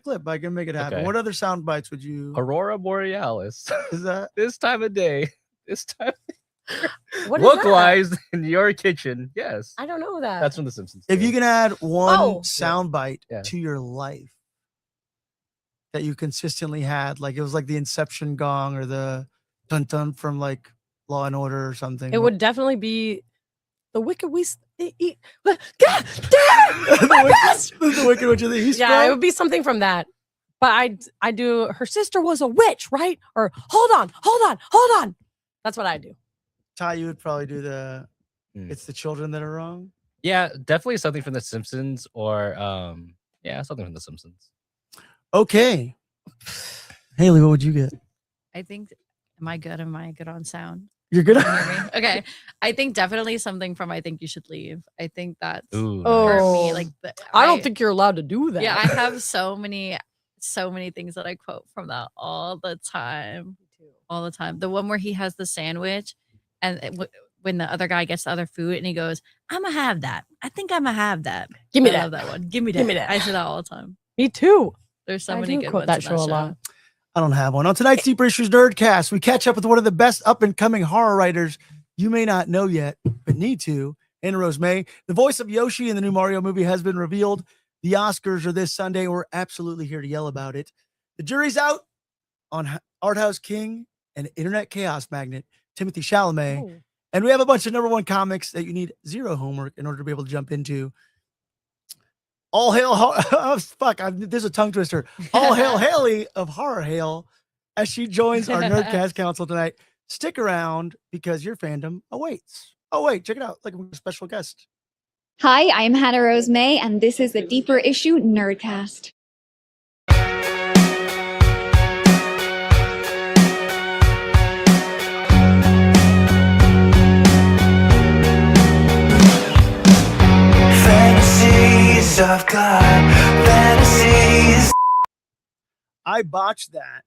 clip. I can make it happen. Okay. What other sound bites would you? Aurora Borealis. Is that This time of day. This time. What is Localized in your kitchen. Yes. I don't know that. That's from The Simpsons. if you too. can add one Oh. sound bite Yeah. to your life that you consistently had, like it was like the Inception gong or the dun dun from like Law and Order or something. It would definitely be the Wicked Witch. God damn! the Wicked Witch of the East. Yeah, it bro? would be something from that. But I do. Her sister was a witch, right? Or hold on. That's what I do. Ty, you would probably do the. Hmm. It's the children that are wrong. Yeah, definitely something from The Simpsons or something from The Simpsons. Okay, Hailey, what would you get? I think, am I good? Am I good on sound? You're good. Can you hear me? Okay. I think definitely something from I Think You Should Leave. I think that's Ooh, Oh. nice. for me. Like, I don't think you're allowed to do that. Yeah, I have so many things that I quote from that all the time. All the time. The one where he has the sandwich and when the other guy gets the other food and he goes, I'm gonna have that. I think I'm gonna have that. Give me I that. love that one. Give me that. Give me that. I say that all the time. Me too. There's so I many do good quote ones that in show a lot. I don't have one. On tonight's Deeper Issues Nerdcast, we catch up with one of the best up and coming horror writers you may not know yet, but need to. Anna Rose May, the voice of Yoshi in the new Mario movie, has been revealed. The Oscars are this Sunday. We're absolutely here to yell about it. The jury's out on Art House King and internet chaos magnet Timothée Chalamet. Oh. And we have a bunch of number one comics that you need zero homework in order to be able to jump into. All hail, there's a tongue twister. All hail Hailey of Horror Hail as she joins our Nerdcast Council tonight. Stick around because your fandom awaits. Oh, wait, check it out. Like a special guest. Hi, I'm Hannah Rose May, and this is the Deeper Issue Nerdcast. Fantasies of God, fantasies. I botched that,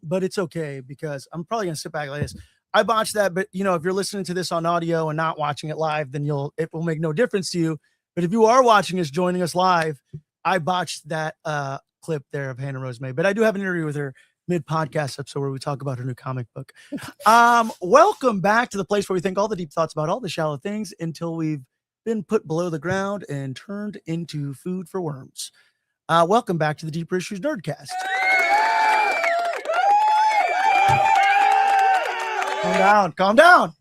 but it's okay because I'm probably gonna sit back like this. I botched that, but you know, if you're listening to this on audio and not watching it live, then it will make no difference to you. But if you are watching us, joining us live, I botched that clip there of Hannah Rose May. But I do have an interview with her mid-podcast episode where we talk about her new comic book. Welcome back to the place where we think all the deep thoughts about all the shallow things until we've been put below the ground and turned into food for worms. Welcome back to the Deeper Issues Nerdcast. Calm down.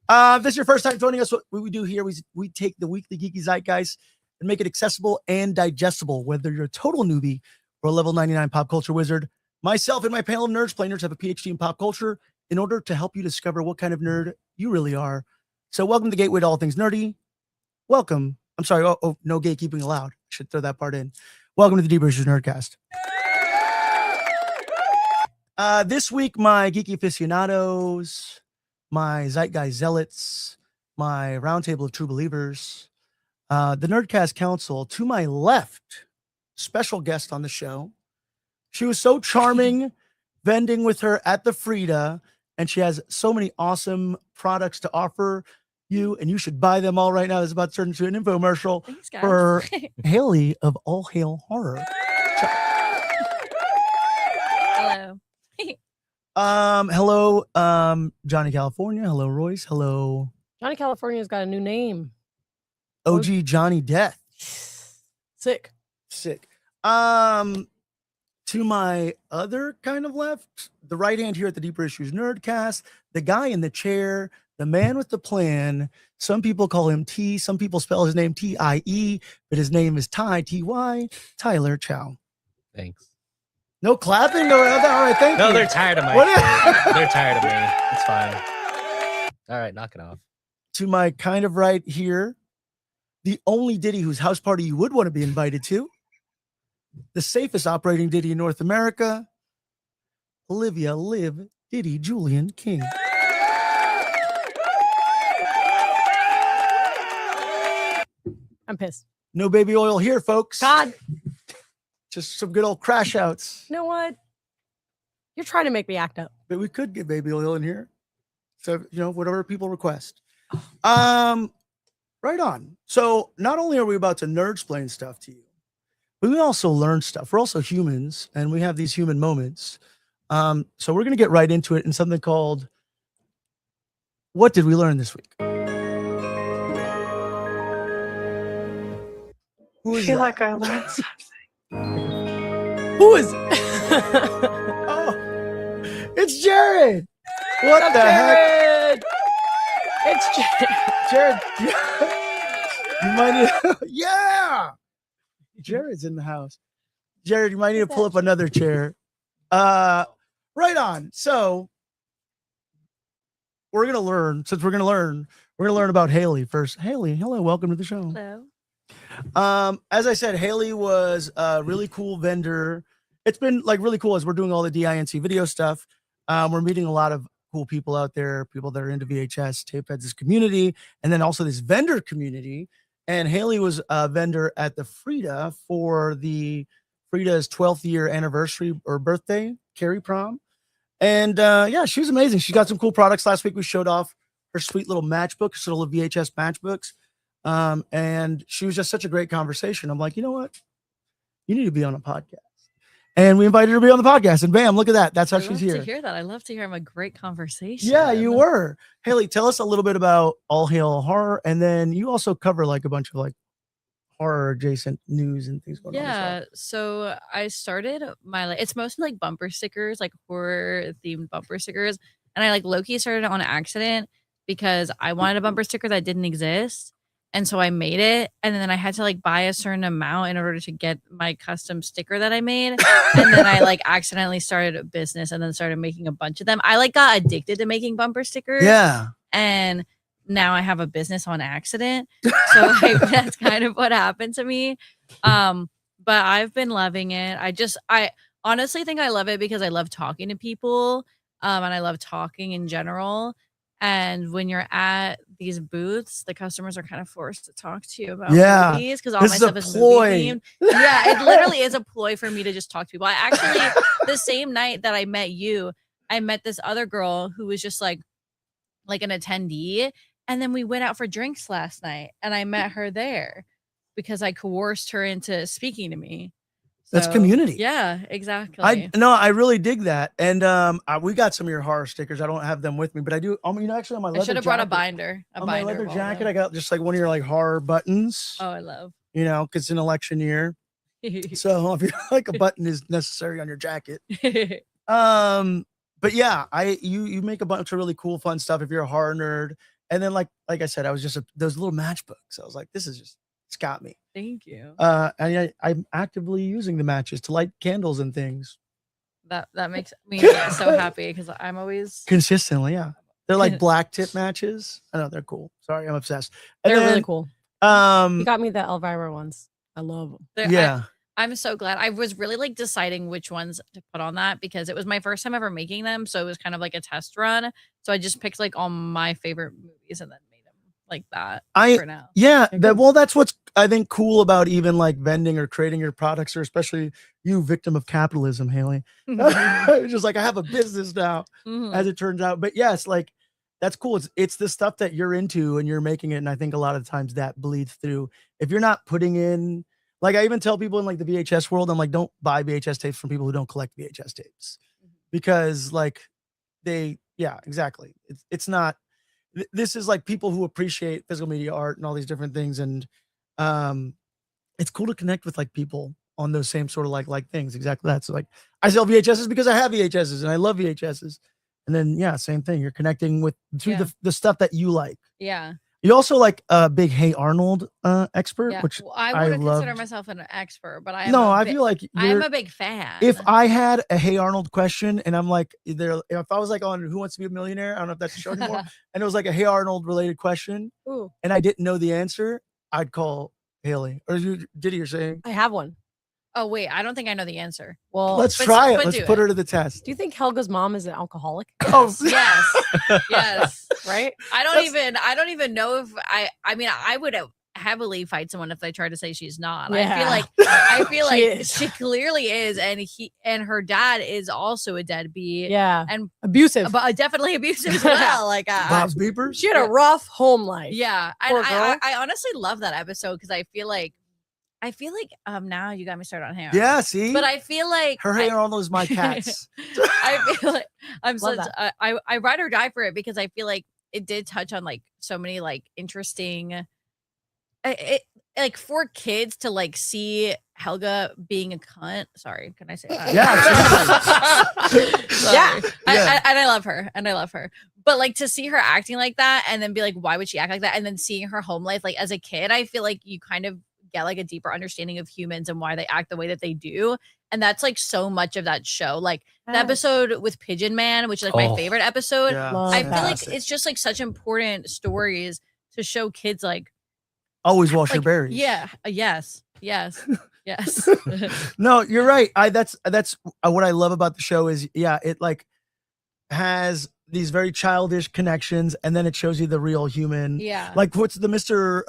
If this is your first time joining us, what we do here, we take the weekly geeky zeitgeist and make it accessible and digestible, whether you're a total newbie or a level 99 pop culture wizard. Myself and my panel of nerds, play nerds, have a PhD in pop culture in order to help you discover what kind of nerd you really are. So welcome to Gateway to All Things Nerdy. Welcome. I'm sorry. Oh, no gatekeeping allowed. I should throw that part in. Welcome to the Deeper Issues Nerdcast. This week, my geeky aficionados, my zeitgeist zealots, my roundtable of true believers, the Nerdcast Council, to my left, special guest on the show. She was so charming, vending with her at the Frida, and she has so many awesome products to offer you, and you should buy them all right now. This is about to turn into an infomercial. Thanks, guys. For Hailey of All Hail Horror. Hello. Hello, Johnny California. Hello, Royce. Hello, Johnny California's got a new name. OG Johnny Death. Sick. To my other kind of left, the right hand here at the Deeper Issues Nerdcast, the guy in the chair, the man with the plan. Some people call him T. Some people spell his name T-I-E, but his name is Ty, T-Y, Tyler Chow. Thanks. No clapping? No, all right, thank you. No, they're tired of they're tired of me. It's fine. All right, knock it off. To my kind of right here, the only Diddy whose house party you would want to be invited to, the safest operating Diddy in North America, Olivia Liv Diddy Julian King. I'm pissed. No baby oil here, folks. God, Just some good old crash outs. you know what? You're trying to make me act up. But we could get baby oil in here. So, whatever people request. Right on. So not only are we about to nerd-splain stuff to you, but we also learn stuff. We're also humans, and we have these human moments. So we're gonna get right into it in something called "What Did We Learn This Week?" Who is that? like I learned something. Who is? Oh, it's Jared. What the heck, It's Jared. Jared? You might need. Yeah, Jared's in the house. Jared, you might need to pull up another chair. Right on. So we're gonna learn. Since we're gonna learn about Hailey first. Hailey, hello, welcome to the show. Hello. As I said, Hailey was a really cool vendor. It's been like really cool as we're doing all the DINC video stuff. We're meeting a lot of cool people out there, people that are into VHS, tape heads, this community, and then also this vendor community. And Hailey was a vendor at the Frida for the Frida's 12th year anniversary or birthday, Carrie Prom. And yeah, she was amazing. She got some cool products. Last week we showed off her sweet little matchbook, her little VHS matchbooks. And she was just such a great conversation. I'm like, you know what? You need to be on a podcast. And we invited her to be on the podcast. And bam, look at that. That's how she's here. I love to hear that. I love to hear a great conversation. Yeah, you were. Hailey, tell us a little bit about All Hail Horror. And then you also cover like a bunch of like horror adjacent news and things going on. Yeah, so I started my it's mostly like bumper stickers, like horror themed bumper stickers, and I like low-key started it on accident because I wanted a bumper sticker that didn't exist, and so I made it, and then I had to like buy a certain amount in order to get my custom sticker that I made, and then I like accidentally started a business and then started making a bunch of them. I like got addicted to making bumper stickers. Yeah. And now I have a business on accident. So like, that's kind of what happened to me. But I've been loving it. I honestly think I love it because I love talking to people. And I love talking in general. And when you're at these booths, the customers are kind of forced to talk to you about movies because all my stuff is movie themed. Yeah, it literally is a ploy for me to just talk to people. I actually, the same night that I met you, I met this other girl who was just like an attendee. And then we went out for drinks last night and I met her there because I coerced her into speaking to me. That's community. Yeah, exactly. I really dig that. And we got some of your horror stickers. I don't have them with me, but I do. Actually on my leather I should have brought a binder. On my leather jacket, I got just like one of your like horror buttons. Oh, I love. Because it's an election year. So if you're like a button is necessary on your jacket. But yeah, you make a bunch of really cool, fun stuff if you're a horror nerd. And then like I said, I was just those little matchbooks. I was like, this is just, it's got me. Thank you. And I'm actively using the matches to light candles and things. That makes me so happy because I'm always consistently, yeah. They're like black tip matches. I know they're cool. Sorry, I'm obsessed. They're really cool. You got me the Elvira ones. I love them. Yeah. I'm so glad. I was really like deciding which ones to put on that because it was my first time ever making them. So it was kind of like a test run. So I just picked like all my favorite movies and then made them like that for now. Yeah. That's what's I think cool about even like vending or creating your products, or especially you, victim of capitalism, Hailey. Just like I have a business now, as it turns out. But yes, like that's cool. It's the stuff that you're into and you're making it. And I think a lot of times that bleeds through. If you're not putting in, like I even tell people in like the VHS world, I'm like, don't buy VHS tapes from people who don't collect VHS tapes, because like yeah, exactly. It's not, this is like people who appreciate physical media art and all these different things. And it's cool to connect with like people on those same sort of like things. Exactly. That's like, I sell VHSs because I have VHSs and I love VHSs. And then, yeah, same thing. You're connecting with the stuff that you like. Yeah. You also like a big Hey Arnold expert, Yeah. which well, I wouldn't consider myself an expert, but I feel like I'm a big fan. If I had a Hey Arnold question and I'm like, if I was like on Who Wants to Be a Millionaire, I don't know if that's a show anymore, and it was like a Hey Arnold related question, and I didn't know the answer, I'd call Hailey. Or you're saying? I have one. Oh wait, I don't think I know the answer. Well, let's try it. Let's put her to the test. Do you think Helga's mom is an alcoholic? Oh yes, yes. Right. I don't even know if I mean I would heavily fight someone if they tried to say she's not. Yeah. I feel like she clearly is, and her dad is also a deadbeat. Yeah, and abusive, but definitely abusive as well. Like Bob's Beepers. She had a rough home life. Yeah, and I honestly love that episode because I feel like I feel like now you got me started on hair. Yeah, see, But I feel like her Hey Arnold is my cats. I feel like I'm Love such I ride or die for it because I feel like it did touch on like so many like interesting it like for kids to like see Helga being a cunt. Sorry, can I say that? Yeah, Sorry. Yeah. And I love her. And I love her. But like to see her acting like that and then be like, why would she act like that? And then seeing her home life, like as a kid, I feel like you kind of get like a deeper understanding of humans and why they act the way that they do. And that's like so much of that show. Like the Yes. episode with Pigeon Man, which is like my favorite episode. Yeah, Love I that. feel like fantastic. it's just like such important stories to show kids like Always wash your like, berries. yeah, yes, yes, yes. No, you're right. That's what I love about the show is it like has these very childish connections, and then it shows you the real human. Yeah. Like what's the Mr.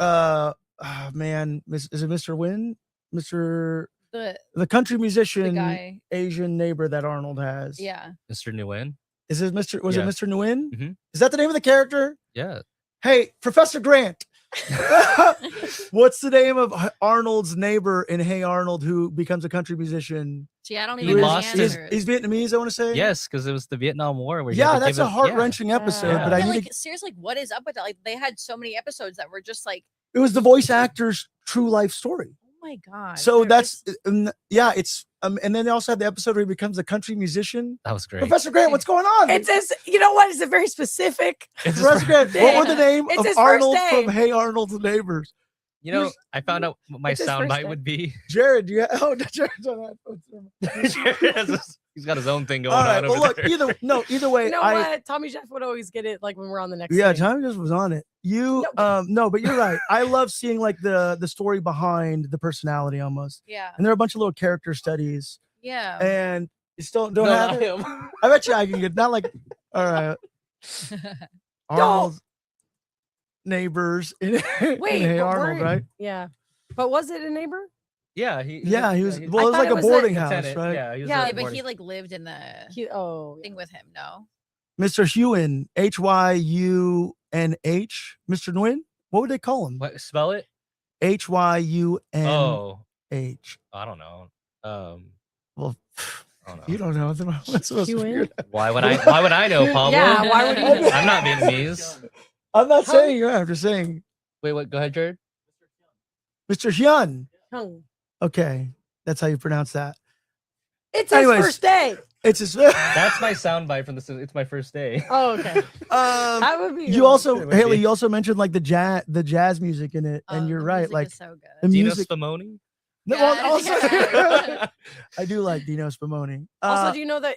Is it Mr. Win? Mr. the country The musician guy. Asian neighbor that Arnold has. Yeah. Mr. Nguyen. Is it Mr. Was Yeah. it Mr. Nguyen? Mhm. Is that the name of the character? Yeah. Hey, Professor Grant. What's the name of Arnold's neighbor in Hey Arnold who becomes a country musician? See, I don't He even know the lost his- answers. He's Vietnamese, I want to say. Yes, because it was the Vietnam War. Where he Yeah, had to that's give a him- heart-wrenching episode, Yeah. but I Yeah, need like to, seriously, what is up with that? Like they had so many episodes that were just like, it was the voice actor's true life story. oh my god. So they're that's just- it's and then they also have the episode where he becomes a country musician. That was great. Professor Grant, what's going on? It says, you know what? It's a very specific. It's Professor Grant, what were the name It's of his first Arnold day. from Hey Arnold's Neighbors? You know, I found out what my It's his first soundbite day. would be. Jared, Jared's on that. Jared has he's got his own thing going All right, on over well, look, there. either way, You know what? Tommy Jeff would always get it like when we're on the next. Yeah, thing. Tommy just was on it. You No. no, but you're right. I love seeing like the story behind the personality almost. yeah, And there are a bunch of little character studies. yeah. And you still don't No, have not it? him. I bet you I can get not like all right. Arnold's neighbors in Wait, Hey but Arnold, we're- right? Yeah, but was it a neighbor? Yeah, He was I well, it was thought like it a was a boarding house, Lieutenant, right? Yeah, he was Yeah, a Yeah, but boarding- he like lived in the Oh, thing with him. No, Mr. Hewen, Hyunh, Mr. Nguyen. What would they call him? What, spell it? Hyunh. Oh, I don't know. Well, I don't know. you don't know. What's supposed to figure Hewen? it out. Why would I know, Pablo? Yeah, why would you? I'm not Vietnamese. I'm not saying you are. I'm just saying Wait, what? Go ahead, Jared. Mr. Hyun. Hung. Okay, that's how you pronounce that. It's his Anyways. first day. It's his. That's my soundbite from this. It's my first day. Oh, okay. That would be. You good. also, It would Haley, be. you also mentioned like the jazz music in it, and Oh, you're the right. music Like is so good. the Dino music. Spumoni? No, Yeah, also, yeah. I do like Dino Spumoni. Also, do you know that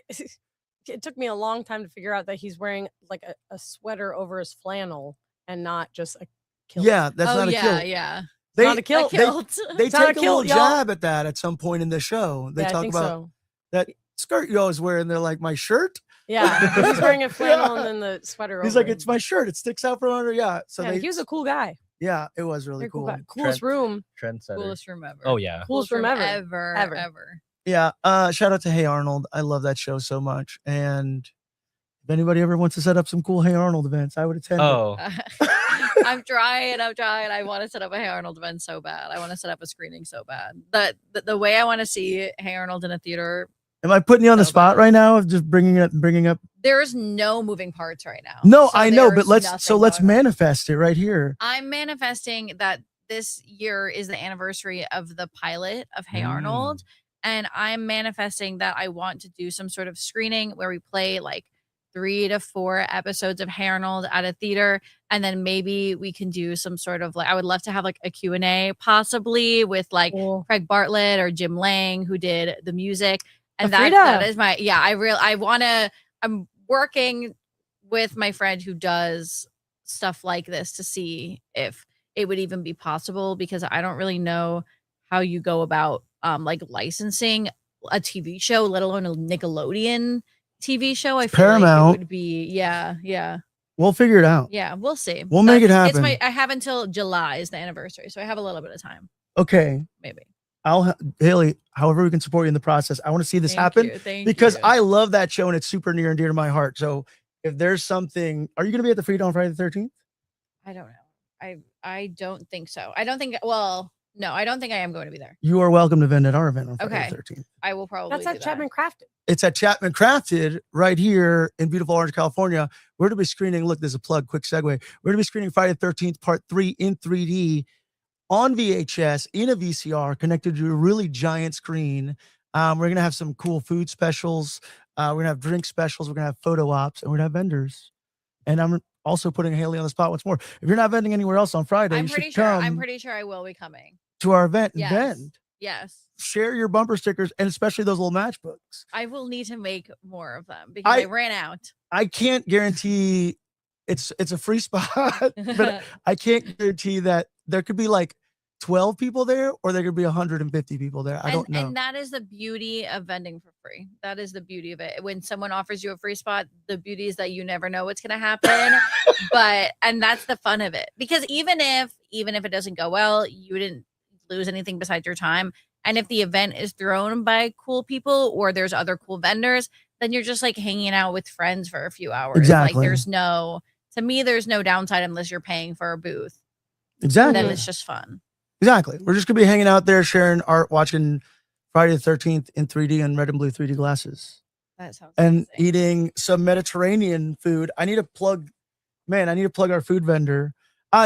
it took me a long time to figure out that he's wearing like a sweater over his flannel and not just a kilt. yeah, that's oh not a yeah, kilt. yeah. They, not a kilt. A kilt. they It's not a take a little kilt, y'all. jab at that at some point in the show. They Yeah, I talk think about so. that skirt you always wear, and they're like, my shirt. Yeah, he's wearing a flannel Yeah. and then the sweater. He's over like, it's my shirt. It sticks out from under. Yeah. So yeah, they, he was a cool guy. yeah, it was really Very cool cool. guy. Coolest room. Trendsetter. Coolest room ever. Oh yeah. Coolest room ever. ever, Ever. ever. Yeah. Shout out to Hey Arnold. I love that show so much. And if anybody ever wants to set up some cool Hey Arnold events, I would attend. it. Oh, I'm trying. I want to set up a Hey Arnold event so bad. I want to set up a screening so bad. The way I want to see Hey Arnold in a theater, Am I putting you on the So spot bad. right now of just bringing up? there's no moving parts right now. No, So I know, but there's let's nothing let's going on. manifest it right here. I'm manifesting that this year is the anniversary of the pilot of Hey Mm. Arnold. And I'm manifesting that I want to do some sort of screening where we play like 3 to 4 episodes of Hey Arnold at a theater. And then maybe we can do some sort of like, I would love to have like a Q&A possibly with like Cool. Craig Bartlett or Jim Lang who did the music. And Afrida. that is my, yeah, I'm working with my friend who does stuff like this to see if it would even be possible because I don't really know how you go about like licensing a TV show, let alone a Nickelodeon TV show. I feel Paramount. like it would be, yeah, We'll figure it out. we'll see. We'll make it It's happen. I have until July is the anniversary, so I have a little bit of time, Okay. maybe. Haley, however we can support you in the process. I want to see this happen Thank because you. I love that show and it's super near and dear to my heart. So if there's something, are you going to be at the Freedom on Friday the 13th? I don't know. I don't think so. I don't think. Well, No, I don't think I am going to be there. You are welcome to vend at our event on Friday Okay. the 13th. I will probably. That's do at that. Chapman Crafted. It's at Chapman Crafted right here in beautiful Orange, California. We're going to be screening. Look, there's a plug, quick segue. We're going to be screening Friday the 13th, part 3 in 3D on VHS in a VCR connected to a really giant screen. We're going to have some cool food specials. We're going to have drink specials. We're going to have photo ops, and we're going to have vendors. And I'm also putting Hailey on the spot once more. If you're not vending anywhere else on Friday, I'm you pretty should sure. come I'm pretty sure I will be coming. to our event and Yes. vend. Yes. Share your bumper stickers, and especially those little matchbooks. I will need to make more of them because I ran out. I can't guarantee it's a free spot, but I can't guarantee that there could be like 12 people there or there could be 150 people there. I don't know. And that is the beauty of vending for free. That is the beauty of it. When someone offers you a free spot, the beauty is that you never know what's going to happen. And that's the fun of it. Because even if it doesn't go well, you didn't lose anything besides your time. And if the event is thrown by cool people or there's other cool vendors, then you're just like hanging out with friends for a few hours. Exactly. Like there's no downside unless you're paying for a booth. Exactly. Then it's just fun. Exactly. We're just going to be hanging out there, sharing art, watching Friday the 13th in 3D and red and blue 3D glasses. That sounds And amazing. eating some Mediterranean food. I need to plug our food vendor.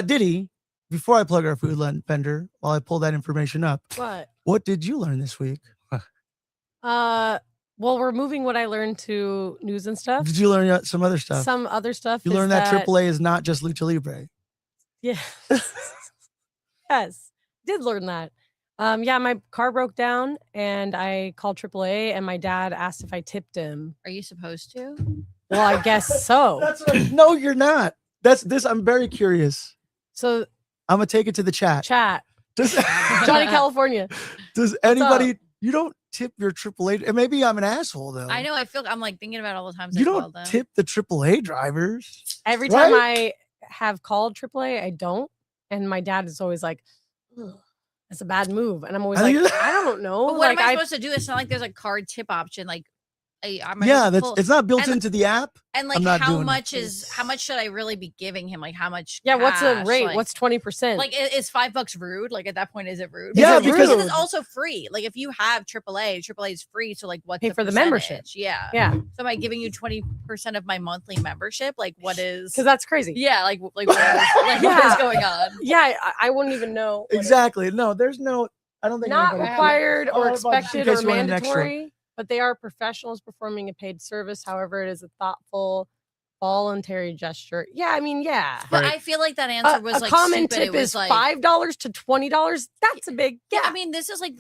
Diddy, before I plug our food vendor, while I pull that information up, what did you learn this week? Well, we're moving what I learned to news and stuff. Did you learn some other stuff? Some other stuff. You learned that AAA is not just Lucha Libre. Yeah. Yes. Did learn that. Yeah, my car broke down and I called AAA and my dad asked if I tipped him. Are you supposed to? Well, I guess so. No, you're not. I'm very curious. So I'm gonna take it to the chat. Does, Johnny California. Does anybody? You don't tip your AAA. And maybe I'm an asshole though. I know. I'm like thinking about all the times You I don't called them. tip the AAA drivers. Every time I have called AAA, I don't. And my dad is always like, "Ugh, that's a bad move. And I'm always like, I don't know. But what like, am I supposed to do? It's not like there's a card tip option. Like, It's not built into the app. And like, I'm not how doing much should I really be giving him? Like, how much? Yeah, what's the cash? rate? Like, What's 20%? Like, is $5 rude? Like, at that point, is it rude? Yeah, because because it's also free. Like, if you have AAA is free. So, like, what's Pay for the membership. Yeah. Yeah. So, am I giving you 20% of my monthly membership? Like, what is? Because that's crazy. Yeah. Like what is going on? Yeah, I wouldn't even know. Exactly. No, there's no. I don't think Not anybody- required or Oh, but just in expected or case you want an extra. mandatory, but they are professionals performing a paid service. However, it is a thoughtful, voluntary gesture. Yeah, I mean, yeah. But I feel like that answer was a like common stupid. tip It was is like $5 to $20. That's a big yeah. I mean, this is like.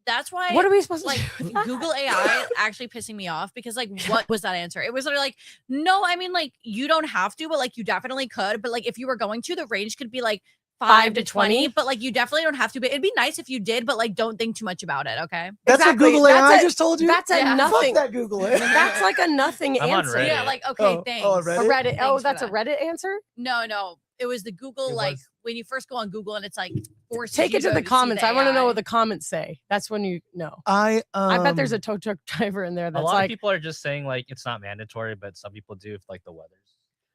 That's why. What are we supposed to like do with that? Google AI actually pissing me off because like what was that answer? It was literally like, no, I mean like you don't have to, but like you definitely could. But like if you were going to, the range could be like 5 to 20, but like you definitely don't have to. But it'd be nice if you did, but like don't think too much about it. Okay. That's Exactly. what Google AI That's a- just told you. That's a Yeah. nothing. Fuck that Google AI. That's like a nothing I'm on answer. Reddit. Yeah, like okay, thanks. Oh, A Reddit? Reddit. Oh, Thanks for that's a that. Reddit answer? No. It was the Google It like was. when you first go on Google and it's like forces Take you it to go the see comments. the I want to know AI. what the comments say. That's when you know. I bet there's a tow truck driver in there A that's lot of like, people are just saying like it's not mandatory, but some people do if like the weather's.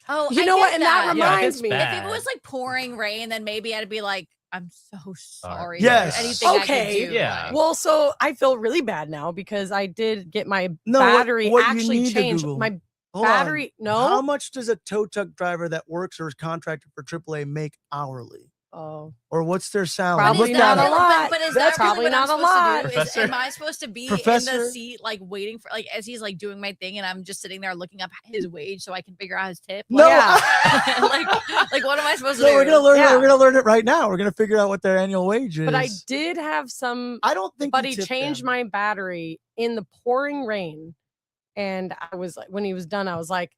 Oh, you I know get what? And that Yeah, reminds it's me. bad. If it was like pouring rain, then maybe I'd be like, I'm so sorry. Yes. Is there anything I Okay. could do? Yeah. Like, Well, so I feel really bad now because I did get my No, battery what you actually need to changed. Google. My Hold on. battery, How no. much does a tow truck driver that works or is contracted for AAA make hourly? Oh, Or what's their salary? Probably Look is that not a up. lot. But is That's that really probably what not I'm a supposed lot. to do? Professor? Am I supposed to be in Professor? the seat, like waiting for, like, as he's like doing my thing, and I'm just sitting there looking up his wage so I can figure out his tip? No, Like, like what am I supposed to No, do? we're gonna learn. Yeah. We're gonna learn it right now. We're gonna figure out what their annual wage is. but I did have some. I don't think. But you he tip changed them. my battery in the pouring rain, and I was like, when he was done, I was like,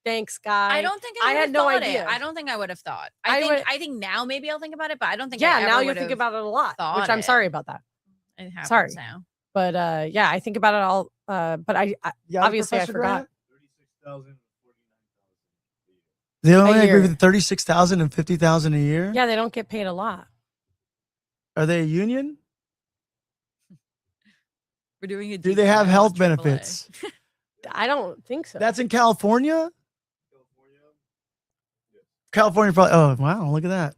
"Thanks, guy." I don't think I I, had had no thought idea. It. I don't think I would have thought. I would- I think now maybe I'll think about it, but I don't think. Yeah, I now ever you think would've about it a lot, which thought I'm it. sorry about that. It happens Sorry. now. But yeah, I think about it all. But I Yeah, obviously I Professor forgot. Grant? They only agree year. with 36,000 and 50,000 a year. Yeah, they don't get paid a lot. Are they a union? We're doing a Do deep they have dive on health AAA. benefits? I don't think so. That's in California. California, probably. Oh wow, look at that.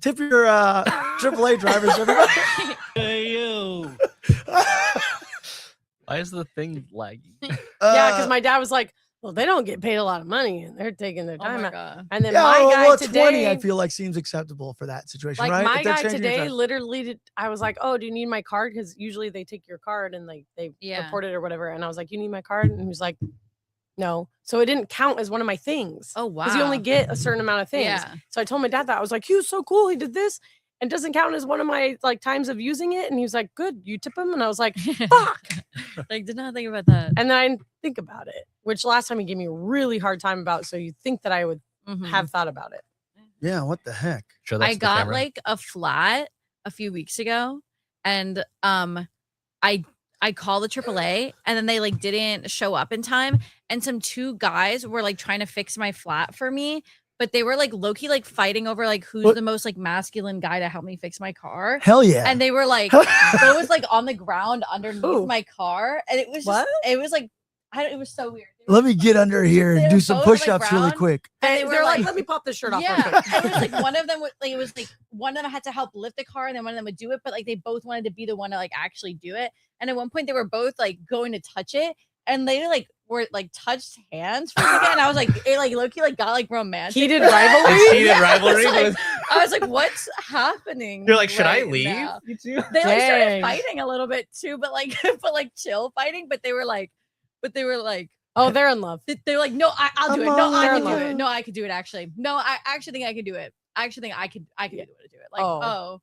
Tip your AAA drivers, everybody. Hey, you. Why is the thing lagging? Yeah, because my dad was like, well, they don't get paid a lot of money and they're taking their Oh time my out. god. And then yeah, my guy well, today, 20, I feel like seems acceptable for that situation, like right? my If they're guy changing your today, driver- literally, I was like, oh, do you need my card? Because usually they take your card and like they Yeah. report it or whatever. And I was like, you need my card? And he was like, no. So it didn't count as one of my things. Oh wow. Because you only get a certain amount of things. Yeah. So I told my dad that. I was like, he was so cool. He did this and doesn't count as one of my like times of using it. And he was like, good, you tip him. And I was like, fuck. Like, did not think about that. And then I didn't think about it, which last time he gave me a really hard time about. So you think that I would Mhm. have thought about it. Yeah, what the heck? Show that I to the got camera. like a flat a few weeks ago, and I called the AAA, and then they like didn't show up in time, and some two guys were like trying to fix my flat for me, but they were like low-key like fighting over like who's What? the most like masculine guy to help me fix my car. Hell yeah. And they were like, it was like on the ground underneath Ooh. my car, and it was just, What? it was like, it was so weird. They were Let me get under here and They do were some both on the push-ups really ground. quick. And And they were they're like, like- let me pop this shirt off. real Yeah, quick. it was like one of them would like, it was like one of them had to help lift the car, and then one of them would do it, but like they both wanted to be the one to like actually do it. And at one point they were both like going to touch it, and they like were like touched hands for a second, and I was like, it like Loki like got like romantic. Heated for a rivalry? It's second. heated I was rivalry. like- I was like, what's happening? You're like, should I right leave? now?" You too? They like started Dang. fighting a little bit too, but like but like chill fighting. But they were like, Oh, they're in love. they're like, no, I'll do it. No, I can do Among it. No, I could do it. Actually, no, I actually think I can do it. I actually think I could do it. Like, Oh. oh,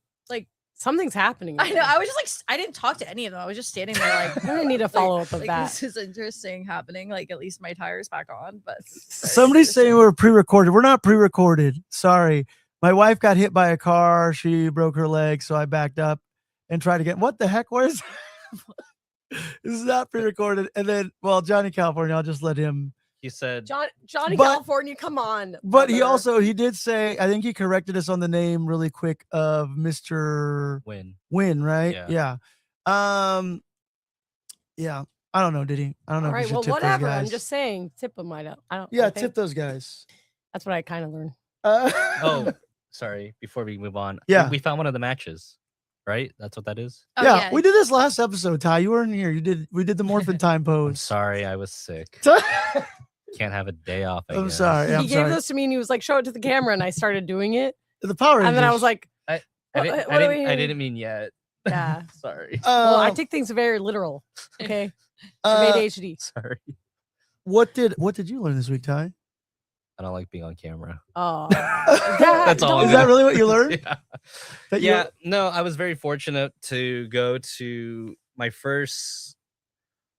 Something's happening. I know. I was just like, I didn't talk to any of them. I was just standing there like, I'm gonna need a follow up of like, that. this is interesting happening. Like, at least my tire's back on. But Somebody's saying we're pre-recorded. We're not pre-recorded. Sorry. My wife got hit by a car. She broke her leg, so I backed up and tried to get. What the heck? Where's this is not pre-recorded. And then, well, Johnny California, I'll just let him. He said, Johnny But- California, come on. But he brother. also he did say, I think he corrected us on the name really quick of Mr. win. Win, right? Yeah. Yeah. I don't know. Did he? I don't know. All if right, we should well, tip those whatever. I'm guys. just saying, tip them. I don't. Yeah, I think tip those guys. That's what I kind of learned. Oh, sorry. Before we move on. Yeah. We found one of the matches, right? That's what that is. oh, yeah, we did this last episode, Ty. You weren't here. We did the morphin time I'm pose. sorry. I was sick. Can't have a day off. I I'm guess. sorry. He I'm gave sorry. those to me and he was like, show it to the camera. And I started doing it. The Power Rangers. And then I was like, I What- didn't, what I, are we didn't, I hearing? didn't mean yet. yeah. Sorry. Well, I Um, take things very literal. Okay. I'm uh, ADHD. Sorry. what did you learn this week, Ty? I don't like being on camera. Oh, That's all. Is that really what you learned? Yeah. That you- Yeah. No, I was very fortunate to go to my first.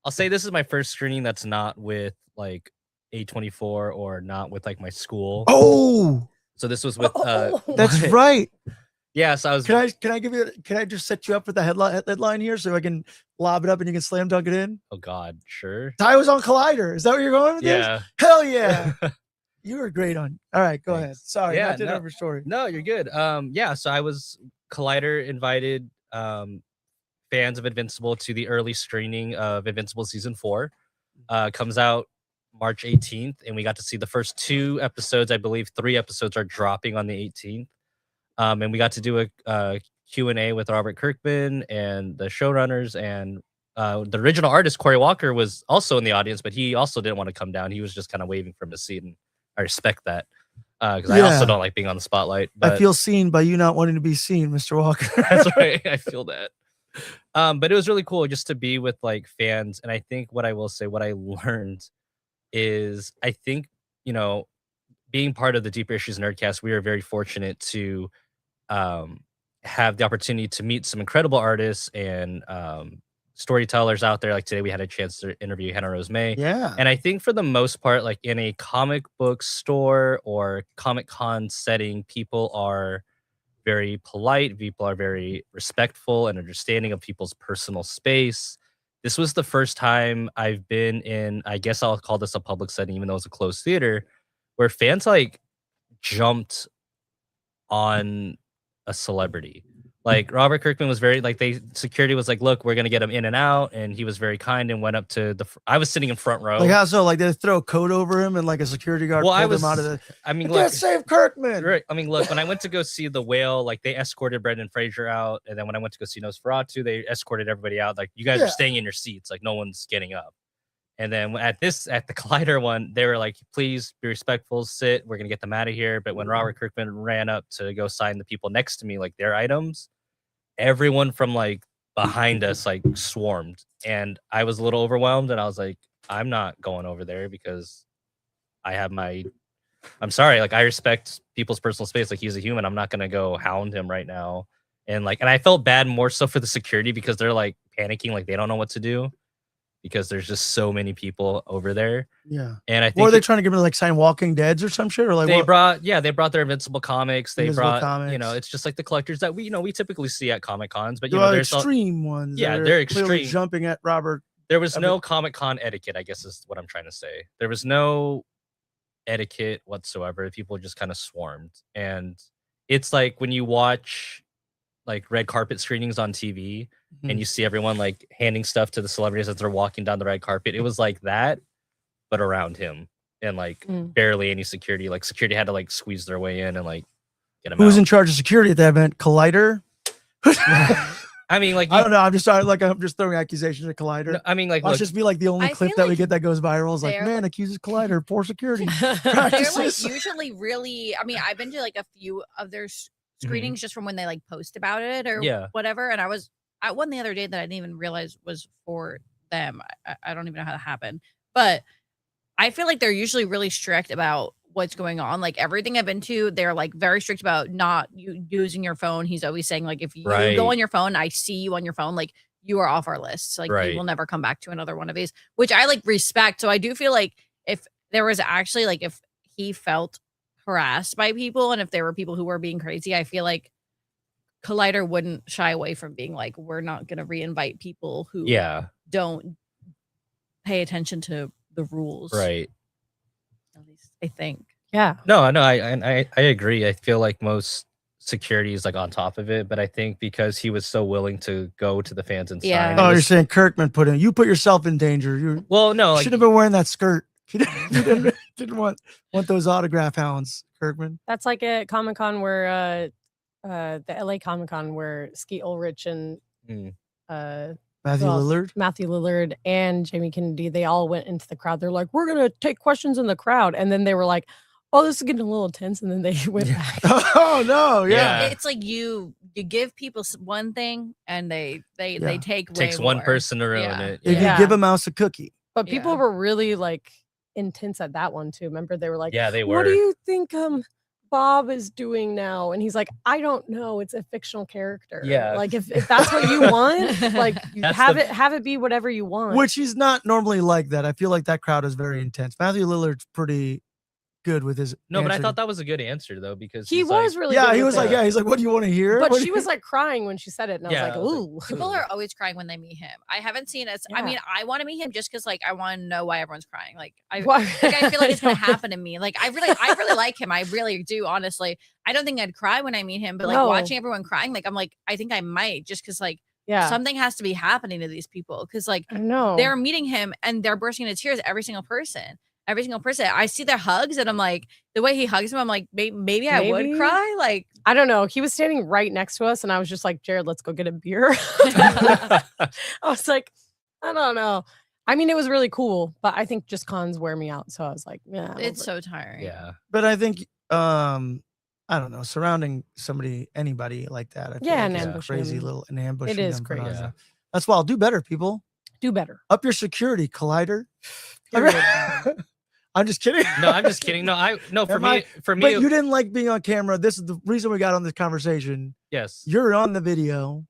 I'll say this is my first screening that's not with like A24 or not with like my school. Oh, So this was with. that's what? right. Yeah. So I was. Can I just set you up for the headline here so I can lob it up and you can slam dunk it in? Oh God. Sure. Ty was on Collider. Is that where you're going with this? Yeah. Hell yeah. You were great on. All right, go ahead. Thanks. Sorry, Yeah, not to no. interrupt your story. No, you're good. Yeah, so I was Collider invited fans of Invincible to the early screening of Invincible season 4. Comes out March 18th, and we got to see the first 2 episodes. I believe 3 episodes are dropping on the 18th. And we got to do a Q&A with Robert Kirkman and the showrunners, and the original artist Corey Walker was also in the audience, but he also didn't want to come down. He was just kind of waiting for him to see it, and I respect that. Because I also Yeah. don't like being on the spotlight. But I feel seen by you not wanting to be seen, Mr. Walker. that's right. I feel that. But it was really cool just to be with like fans. And I think what I will say, what I learned is I think, being part of the Deeper Issues Nerdcast, we are very fortunate to have the opportunity to meet some incredible artists and storytellers out there. Like today we had a chance to interview Hannah Rose May. Yeah. And I think for the most part, like in a comic book store or Comic Con setting, people are very polite. People are very respectful and understanding of people's personal space. This was the first time I've been in, I guess I'll call this a public setting, even though it's a closed theater, where fans like jumped on a celebrity Like Robert Kirkman was very like security was like, look, we're gonna get him in and out, and he was very kind and went up to I was sitting in front row. Like how so? Like they throw a coat over him and like a security guard pulled him out of the. I mean, Look, save Kirkman. Right. I mean, look, when I went to go see The Whale, like they escorted Brendan Fraser out, and then when I went to go see Nosferatu, they escorted everybody out. Like you guys are staying in your seats, like no one's getting up. And then at the Collider one, they were like, please be respectful, sit. We're gonna get them out of here. But when Robert Kirkman ran up to go sign the people next to me, like their items, everyone from like behind us like swarmed, and I was a little overwhelmed, and I was like, I'm not going over there because I'm sorry, like I respect people's personal space, like he's a human. I'm not gonna go hound him right now. And I felt bad more so for the security because they're like panicking, like they don't know what to do because there's just so many people over there. Yeah. And I think What are they trying to get me to like sign Walking Deads or some shit? Or like they brought their Invincible comics. They Invincible brought comics. it's just like the collectors that we typically see at Comic Cons, but there's extreme ones. Yeah, that are they're clearly extreme. jumping at Robert. There was no Comic Con etiquette, I guess is what I'm trying to say. There was no etiquette whatsoever. People just kind of swarmed. And it's like when you watch like red carpet screenings on TV and you see everyone like handing stuff to the celebrities as they're walking down the red carpet. It was like that, but around him, and like barely any security. Like security had to like squeeze their way in and like get him Who's out. in charge of security at that event? Collider? I mean, like I don't know. I'm just throwing accusations at Collider. No, I mean, like, Let's look, just be like the only I clip feel that we like get that goes viral is like, they're man, like- accuses Collider, poor security. They're practices. like usually really. I mean, I've been to like a few of their screenings just from when they like post about it or whatever. And I was at one the other day that I didn't even realize was for them. I don't even know how that happened, but I feel like they're usually really strict about what's going on. Like everything I've been to, they're like very strict about not using your phone. He's always saying like, if you go on your phone, I see you on your phone, like you are off our list. Like you will never come back to another one of these, which I like respect. So I do feel like if there was actually like, if he felt harassed by people and if there were people who were being crazy, I feel like Collider wouldn't shy away from being like, we're not going to reinvite people who don't pay attention to the rules. Right. At least I think. Yeah. No, I agree. I feel like most security is like on top of it, but I think because he was so willing to go to the fans and sign. Oh, you're saying Kirkman you put yourself in danger. You no, should have been wearing that skirt. You didn't want those autograph hounds, Kirkman. That's like a Comic-Con where the LA Comic-Con where Skeet Ulrich and Matthew Lillard and Jamie Kennedy, they all went into the crowd. They're like, we're gonna take questions in the crowd, and then they were like, oh, this is getting a little tense, and then they went back. Oh no, yeah. It's like you give people one thing and they take It takes way one more. person to ruin it. If you give a mouse a cookie. But people were really like intense at that one too. Remember, they were like, yeah, they were. What do you think Bob is doing now? And he's like, I don't know. It's a fictional character. Yeah. Like if that's what you want, like you have it be whatever you want. Which he's not normally like that. I feel like that crowd is very intense. Matthew Lillard's pretty good with his but I answer. thought that was a good answer though, because he was really yeah, good he with was like, it. he's like, what do you want to hear? But she was like crying when she said it, and I was like, ooh. People are always crying when they meet him. I haven't seen it. I mean, I want to meet him just because like I want to know why everyone's crying. Like I feel like it's gonna happen to me. Like I really like him. I really do, honestly. I don't think I'd cry when I meet him, but like watching everyone crying, like I'm like, I think I might, just because like something has to be happening to these people, because like I know they're meeting him and they're bursting into tears, every single person. I see their hugs and I'm like, the way he hugs him, I'm like, maybe I would cry. Like, I don't know. He was standing right next to us and I was just like, Jared, let's go get a beer. I was like, I don't know. I mean, it was really cool, but I think just cons wear me out. So I was like, yeah. It's so tiring. Yeah. But I think, I don't know, surrounding anybody like that. I feel like an it's ambush. Crazy little an ambush. It is crazy. Yeah. That's why I'll do better, people. Do better. Up your security, Collider. I'm just kidding. No, I'm just kidding. For me. But you didn't like being on camera. This is the reason we got on this conversation. Yes. You're on the video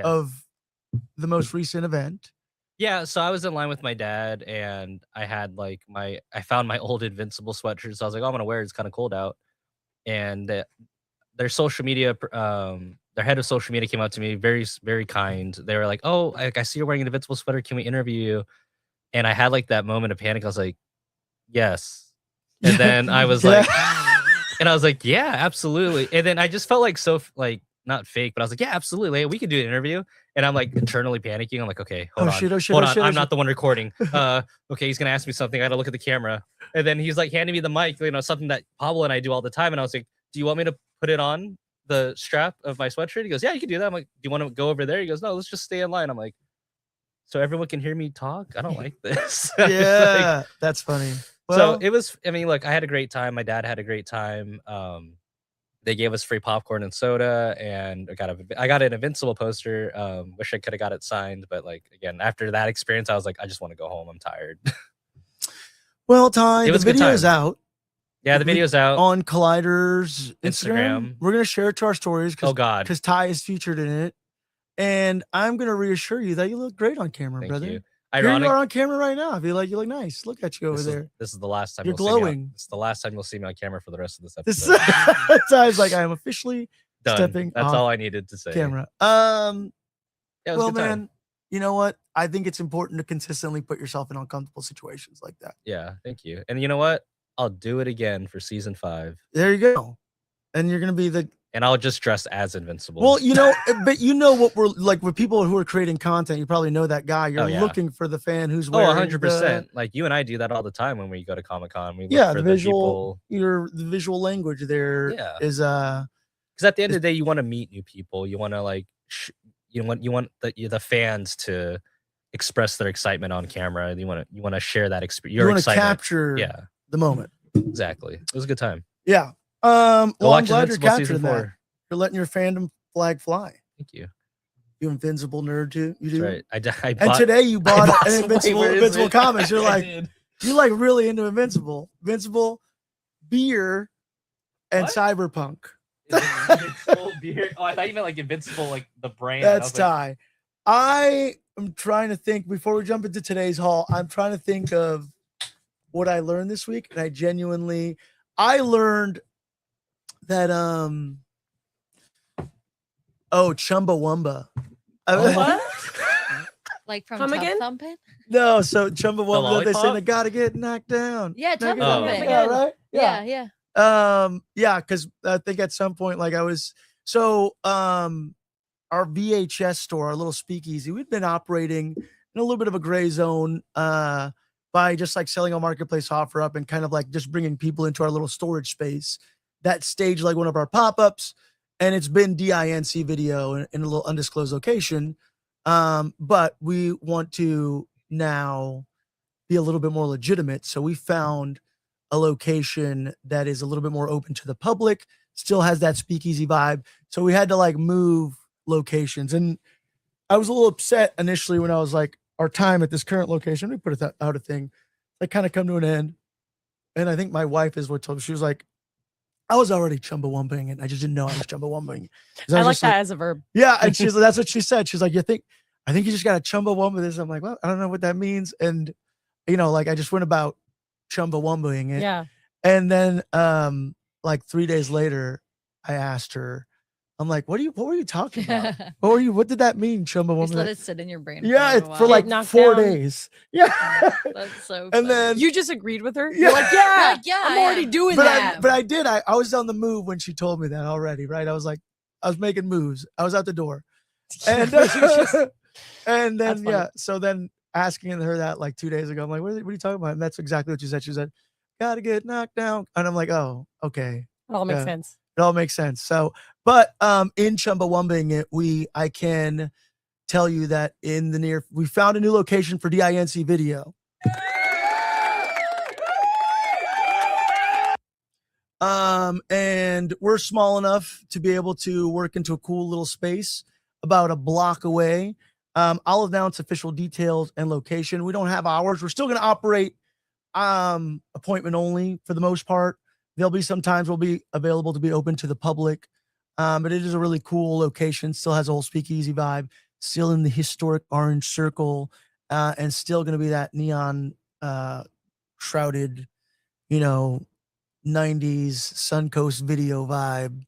of the most recent event. Yeah, so I was in line with my dad and I had like I found my old Invincible sweatshirt. So I was like, oh, I'm gonna wear it. It's kind of cold out. And their social media, their head of social media came out to me, very, very kind. They were like, oh, I see you're wearing an Invincible sweater. Can we interview you? And I had like that moment of panic. I was like, yes. And then I was like, and I was like, yeah, absolutely. And then I just felt like not fake, but I was like, yeah, absolutely, we could do an interview. And I'm like internally panicking. I'm like, okay, hold Oh on, shit! Oh shit! hold Oh on, shit! Oh I'm shit. not the one recording. Okay, he's gonna ask me something. I gotta look at the camera. And then he's like handing me the mic, something that Pablo and I do all the time. And I was like, do you want me to put it on the strap of my sweatshirt? He goes, yeah, you can do that. I'm like, do you want to go over there? He goes, no, let's just stay in line. I'm like, so everyone can hear me talk? I don't like this. Yeah, that's funny. So it was, I mean, look, I had a great time. My dad had a great time. They gave us free popcorn and soda, and I got an Invincible poster. Wish I could have got it signed, but like again, after that experience, I was like, I just want to go home. I'm tired. Well, Ty, It was the a good video's time. out Yeah, the video's out. on Collider's Instagram. Instagram. We're gonna share it to our stories Oh God, because Ty is featured in it, and I'm gonna reassure you that you look great on camera, thank brother. you. Here you Ironic. are on camera right now. I feel like you look nice. Look at you over there. This is the last time You're you'll see me glowing. it's the last time you'll see me on camera for the rest of this This episode. Ty's like I am officially Done. stepping That's off all I needed to say. camera. Yeah, it was a Well, good time. man, you know what? I think it's important to consistently put yourself in uncomfortable situations like that. Yeah, thank you. And you know what? I'll do it again for season 5. There you go. And you're gonna be the And I'll just dress as Invincible. well, but what we're like with people who are creating content. You probably know that guy. You're Oh, yeah. looking for the fan who's Oh, wearing 100%. Like you and I do that all the time when we go to Comic-Con. We look Yeah, for the the visual. people. The visual language there Yeah. is Because at the end of the day, you want to meet new people. You want to like, you want the fans to express their excitement on camera. You want to share that experience. you Your want to excitement. capture Yeah, the moment. exactly. It was a good time. Yeah. Go Well, I'm watch glad you're Invincible capturing season that. 4. You're letting your fandom flag fly. Thank you. You Invincible nerd too. You do. That's right. I And bought, today you bought bought an some Invincible Invincible comics. You're I like did. you're like really into Invincible, beer, and What? cyberpunk. Invincible beer. Oh, I thought you meant like Invincible, like the brand. That's Ty. I am trying to think before we jump into today's haul. I'm trying to think of what I learned this week, and I learned that Chumbawamba. What? Like from Come Tub again? Thumping? No, so Chumbawamba, they say lollipop? they gotta get knocked down. Yeah, Knock Tub it down. Thumping. Yeah, right. Yeah, yeah. Yeah, because I think at some point, like our VHS store, our little speakeasy, we'd been operating in a little bit of a gray zone by just like selling a marketplace offer up and kind of like just bringing people into our little storage space that staged like one of our pop-ups. And it's been DINC video in a little undisclosed location. But we want to now be a little bit more legitimate. So we found a location that is a little bit more open to the public, still has that speakeasy vibe. So we had to like move locations. And I was a little upset initially when I was like, our time at this current location, we put it out a thing, like kind of come to an end. And I think my wife is what told me, she was like, I was already chumbawumping and I just didn't know I was chumbawumping. I like that as a verb. Yeah. And that's what she said. She's like, I think you just got to chumbawumba this. I'm like, well, I don't know what that means. And like I just went about chumbawumbaing it. Yeah. And then like 3 days later, I asked her, I'm like, what were you talking about? What did that mean, chumbawumba? Just let it sit in your brain. Yeah, for, a it's for while. like Knocked 4 down. days. Yeah. That's so. And then You just agreed with her? Yeah. You're like, yeah, Like, yeah, I'm already yeah. doing but that. I did. I was on the move when she told me that already, right? I was making moves. I was out the door. And and then That's funny. yeah, so then asking her that like 2 days ago, I'm like, what are you talking about? And that's exactly what she said. She said, gotta get knocked down. And I'm like, oh, okay. It all makes Yeah. sense. It all makes sense. So, but in Chumbawumbing it, I can tell you that we found a new location for DINC video. And we're small enough to be able to work into a cool little space about a block away. I'll announce official details and location. We don't have hours. We're still going to operate appointment only for the most part. There'll be some times we'll be available to be open to the public. But it is a really cool location. Still has a whole speakeasy vibe. Still in the historic orange circle, and still going to be that neon shrouded, 90s Suncoast video vibe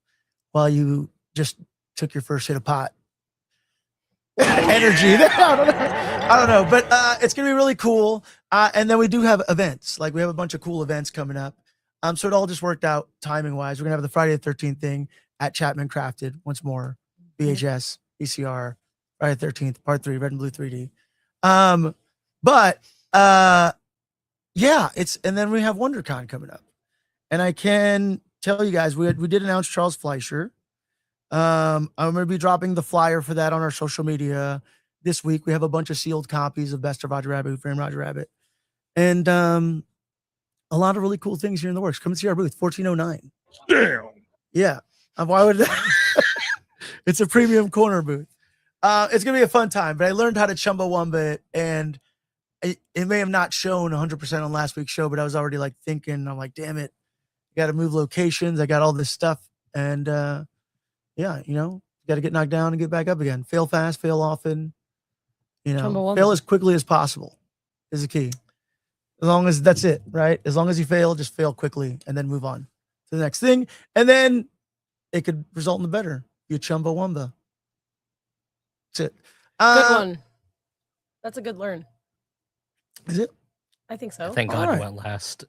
while you just took your first hit of pot. Energy. I don't know, but it's going to be really cool. And then we do have events. Like we have a bunch of cool events coming up. So it all just worked out timing wise. We're going to have the Friday the 13th thing at Chapman Crafted once more. VHS, VCR, Friday the 13th, Part 3, Red and Blue 3D. But yeah, and then we have WonderCon coming up, and I can tell you guys we did announce Charles Fleischer. I'm going to be dropping the flyer for that on our social media this week. We have a bunch of sealed copies of Best of Roger Rabbit, Who Framed Roger Rabbit, and a lot of really cool things here in the works. Come and see our booth, 1409. Damn. Yeah. Why would it's a premium corner booth. It's gonna be a fun time, but I learned how to Chumbawamba it, and it may have not shown 100% on last week's show, but I was already like thinking, I'm like, damn it, I gotta move locations, I got all this stuff, and yeah, gotta get knocked down and get back up again. Fail fast, fail often, Chumbawamba. fail as quickly as possible is the key. As long as that's it, right? As long as you fail, just fail quickly and then move on to the next thing. And then it could result in the better. You Chumbawamba. That's it. Good one. That's a good learn. Is it? I think so. Thank God Alright. you went last.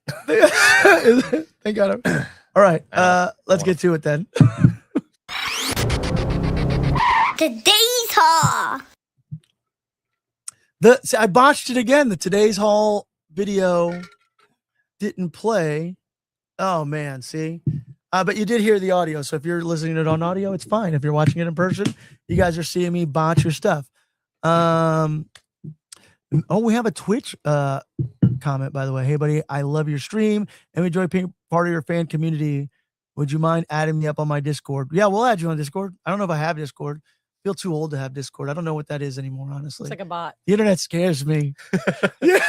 Thank God. All right. Let's get to it then. Today's haul. I botched it again. The Today's Haul video didn't play. Oh man, see? But you did hear the audio. So if you're listening to it on audio, it's fine. If you're watching it in person, you guys are seeing me botch your stuff. We have a Twitch comment, by the way. Hey buddy, I love your stream and enjoy being part of your fan community. Would you mind adding me up on my Discord? Yeah, we'll add you on Discord. I don't know if I have Discord. I feel too old to have Discord. I don't know what that is anymore, honestly. It's like a bot. The internet scares me. Yeah.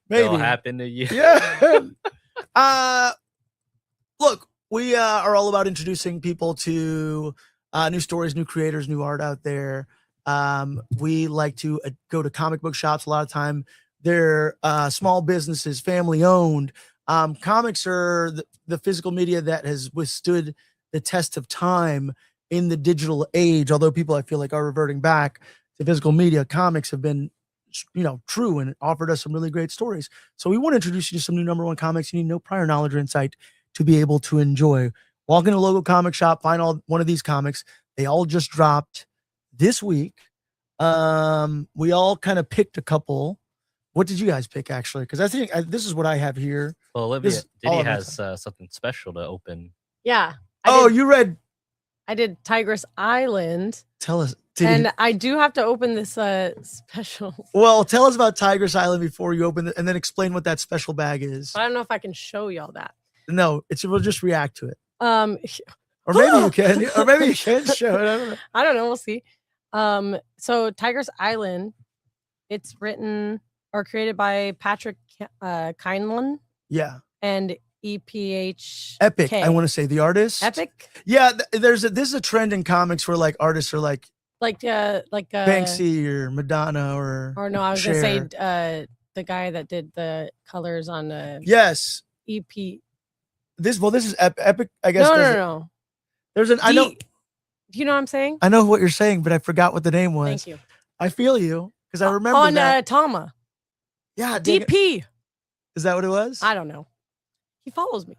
Maybe. It'll happen to you. Yeah. Look, we are all about introducing people to new stories, new creators, new art out there. We like to go to comic book shops. A lot of time they're small businesses, family owned. Comics are the physical media that has withstood the test of time in the digital age. Although people, I feel like, are reverting back to physical media, comics have been true and offered us some really great stories. So we want to introduce you to some new #1 comics you need no prior knowledge or insight to be able to enjoy. Walk into a local comic shop, find one of these comics. They all just dropped this week. We all kind of picked a couple. What did you guys pick, actually? Because I think this is what I have here. Well, Olivia, This is all Diddy of my has something special to open. Yeah. You read. I did Tigress Island, Tell us. and I do have to open this special. Well, tell us about Tigress Island before you open it, and then explain what that special bag is. I don't know if I can show y'all that. No, we'll just react to it. Or Or maybe you can. Or maybe you can show it. I don't know. I don't know. We'll see. So Tigress Island, it's written or created by Patrick Kindlon Yeah. and EPH. Epic. I want to say the artist. Epic. Yeah. This is a trend in comics where like artists are like Banksy or Madonna or no, I was Cher. gonna say the guy that did the colors on Yes. EP. This is Epic. I guess. No. There's an. I know. Do you know what I'm saying? I know what you're saying, but I forgot what the name was. Thank you. I feel you because I remember On that. Tama. Yeah. dang it. DP. Is that what it was? I don't know. He follows me.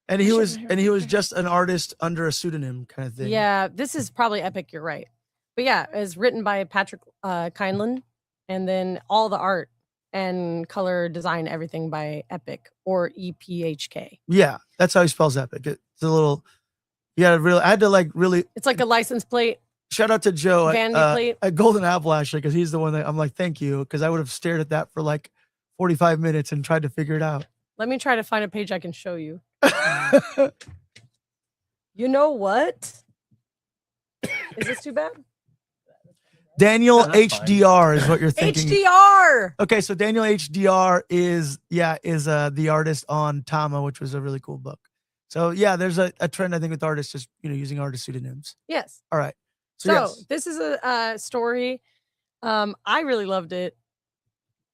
And he was just an artist under a pseudonym kind of thing. Yeah, this is probably Epic. You're right. But yeah, it's written by Patrick Kindlon, and then all the art and color design, everything by Epic or EPHK. Yeah, that's how he spells Epic. It's a little. Yeah, really. I had to like really It's like a license plate. shout out to Joe Vanity plate. at Golden Apple actually, because he's the one that I'm like, thank you, because I would have stared at that for like 45 minutes and tried to figure it out. Let me try to find a page I can show you. You know what? Is this too bad? Daniel No, that's fine. HDR is what you're thinking. HDR. Okay, so Daniel HDR is the artist on Tama, which was a really cool book. So yeah, there's a trend I think with artists just using artist pseudonyms. Yes. All right. So yes. this is a story. I really loved it.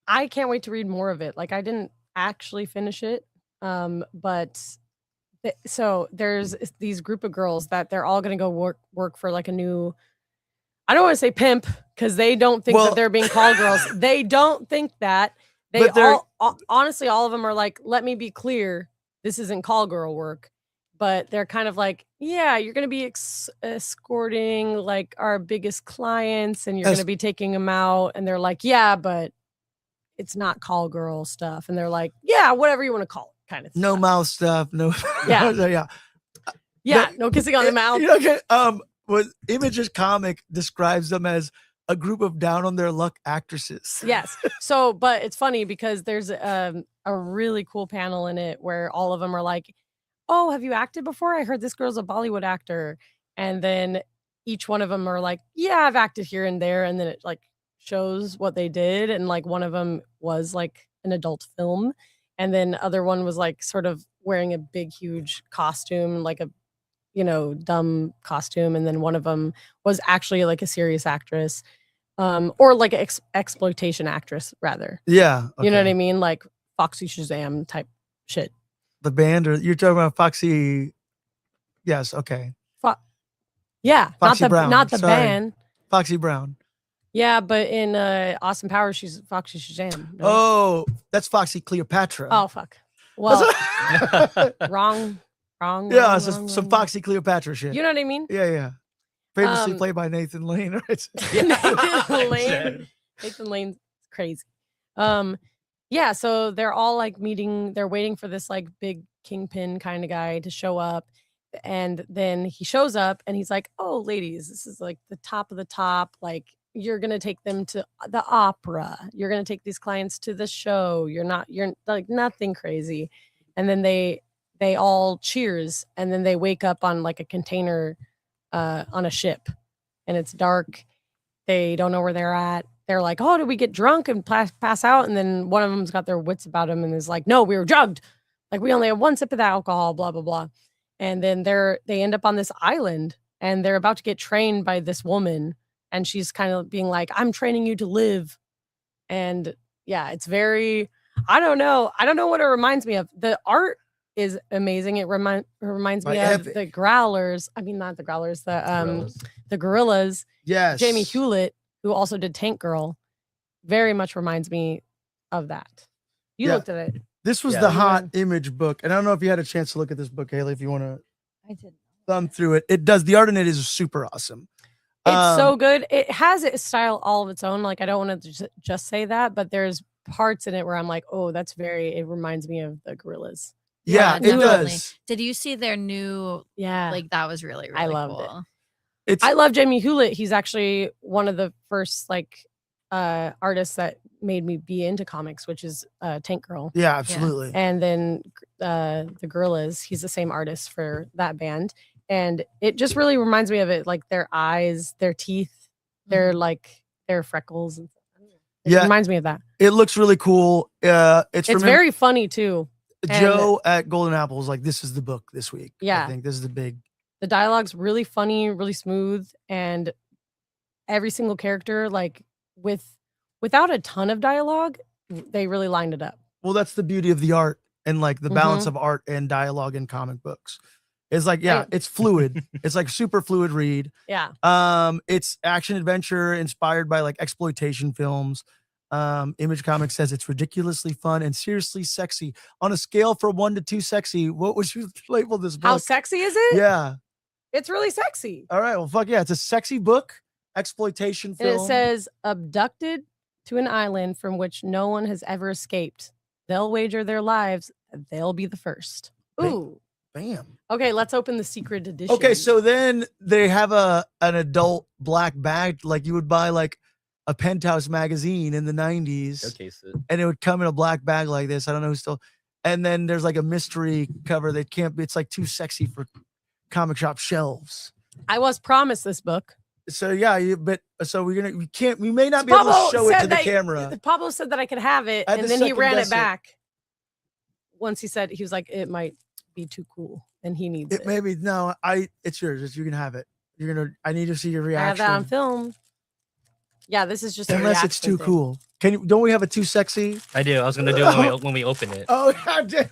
I can't wait to read more of it. Like I didn't actually finish it, but so there's these group of girls that they're all gonna go work for like a new. I don't want to say pimp because they don't think that they're being call girls. They don't think that. Honestly, all of them are like, let me be clear, this isn't call girl work. but they're kind of like, yeah, you're going to be escorting like our biggest clients and you're going to be taking them out. And they're like, yeah, but it's not call girl stuff. And they're like, yeah, whatever you want to call it, kind of No stuff. mouth stuff. No. Yeah. Yeah. Yeah. No kissing on the mouth. You know, okay, what Image's comic describes them as a group of down on their luck actresses. Yes. So, but it's funny because there's a really cool panel in it where all of them are like, oh, have you acted before? I heard this girl's a Bollywood actor. And then each one of them are like, yeah, I've acted here and there. And then it like shows what they did. And like one of them was like an adult film. And then other one was like sort of wearing a big, huge costume, like a, dumb costume. And then one of them was actually like a serious actress. Or like an exploitation actress, rather. Yeah. You know what I mean? Like Foxy Shazam type shit. The band, or you're talking about Foxy? Yes. Okay. Yeah, Foxy Brown. not the Sorry. band. Foxy Brown. Yeah, but in Austin Powers, she's Foxy Shazam. No? Oh, that's Foxy Cleopatra. Oh, fuck. Well, wrong. Yeah, it's just some Foxy Cleopatra shit. You know what I mean? Yeah. Famously played by Nathan Lane, right? Nathan Lane's crazy. Yeah, so they're all like meeting, they're waiting for this like big kingpin kind of guy to show up. And then he shows up and he's like, oh, ladies, this is like the top of the top. Like, you're going to take them to the opera. You're going to take these clients to the show. You're like nothing crazy. And then they all cheers. And then they wake up on like a container on a ship. And it's dark. They don't know where they're at. They're like, oh, did we get drunk and pass out? And then one of them's got their wits about them and is like, no, we were drugged. Like, we only had one sip of the alcohol, blah, blah, blah. And then they end up on this island and they're about to get trained by this woman. And she's kind of being like, I'm training you to live. And yeah, it's very, I don't know what it reminds me of. The art is amazing. It reminds me of the Growlers. I mean, not the Growlers, the Gorillas. Yes. Jamie Hewlett, who also did Tank Girl, very much reminds me of that. You looked at it. This was the hot Image book. And I don't know if you had a chance to look at this book, Hailey, if you want to thumb through it. It does. The art in it is super awesome. It's so good. It has a style all of its own. Like, I don't want to just say that, but there's parts in it where I'm like, oh, it reminds me of the Gorillas. Yeah, it does. Did you see their new? Yeah. Like, that was really, really I loved cool. I love Jamie Hewlett. He's actually one of the first like artists that made me be into comics, which is Tank Girl. Yeah, absolutely. Yeah. And then the Gorillas, he's the same artist for that band. And it just really reminds me of it, like their eyes, their teeth, their freckles. And it reminds me of that. It looks really cool. It's very funny too. Joe at Golden Apple was like, this is the book this week. Yeah. I think this is the big. The dialogue's really funny, really smooth, and every single character, like without a ton of dialogue, they really lined it up. Well, that's the beauty of the art and like the balance of art and dialogue in comic books. It's like, it's fluid. It's like super fluid read. Yeah. It's action adventure inspired by like exploitation films. Image Comics says it's ridiculously fun and seriously sexy. On a scale from 1 to 2 sexy, what would you label this book? How sexy is it? Yeah. It's really sexy. All right. Well, fuck yeah. It's a sexy book, exploitation film. And it says, abducted to an island from which no one has ever escaped. They'll wager their lives. They'll be the first. Ooh. Bam. Okay, let's open the secret edition. Okay, so then they have an adult black bag, like you would buy like a Penthouse magazine in the 90s. Showcase it. And it would come in a black bag like this. I don't know who's still. And then there's like a mystery cover that can't be, it's like too sexy for comic shop shelves. I was promised this book. So yeah, we may not be able to show it to the camera. Pablo said that I could have it, and then he ran it back. Once he said, he was like, it might be too cool and he needs it. Maybe no, it's yours. You can have it. I need to see your reaction. I have that on film. Yeah, this is just unless it's too cool. Don't we have a too sexy? I do. I was gonna do it when we open it. Oh god dang.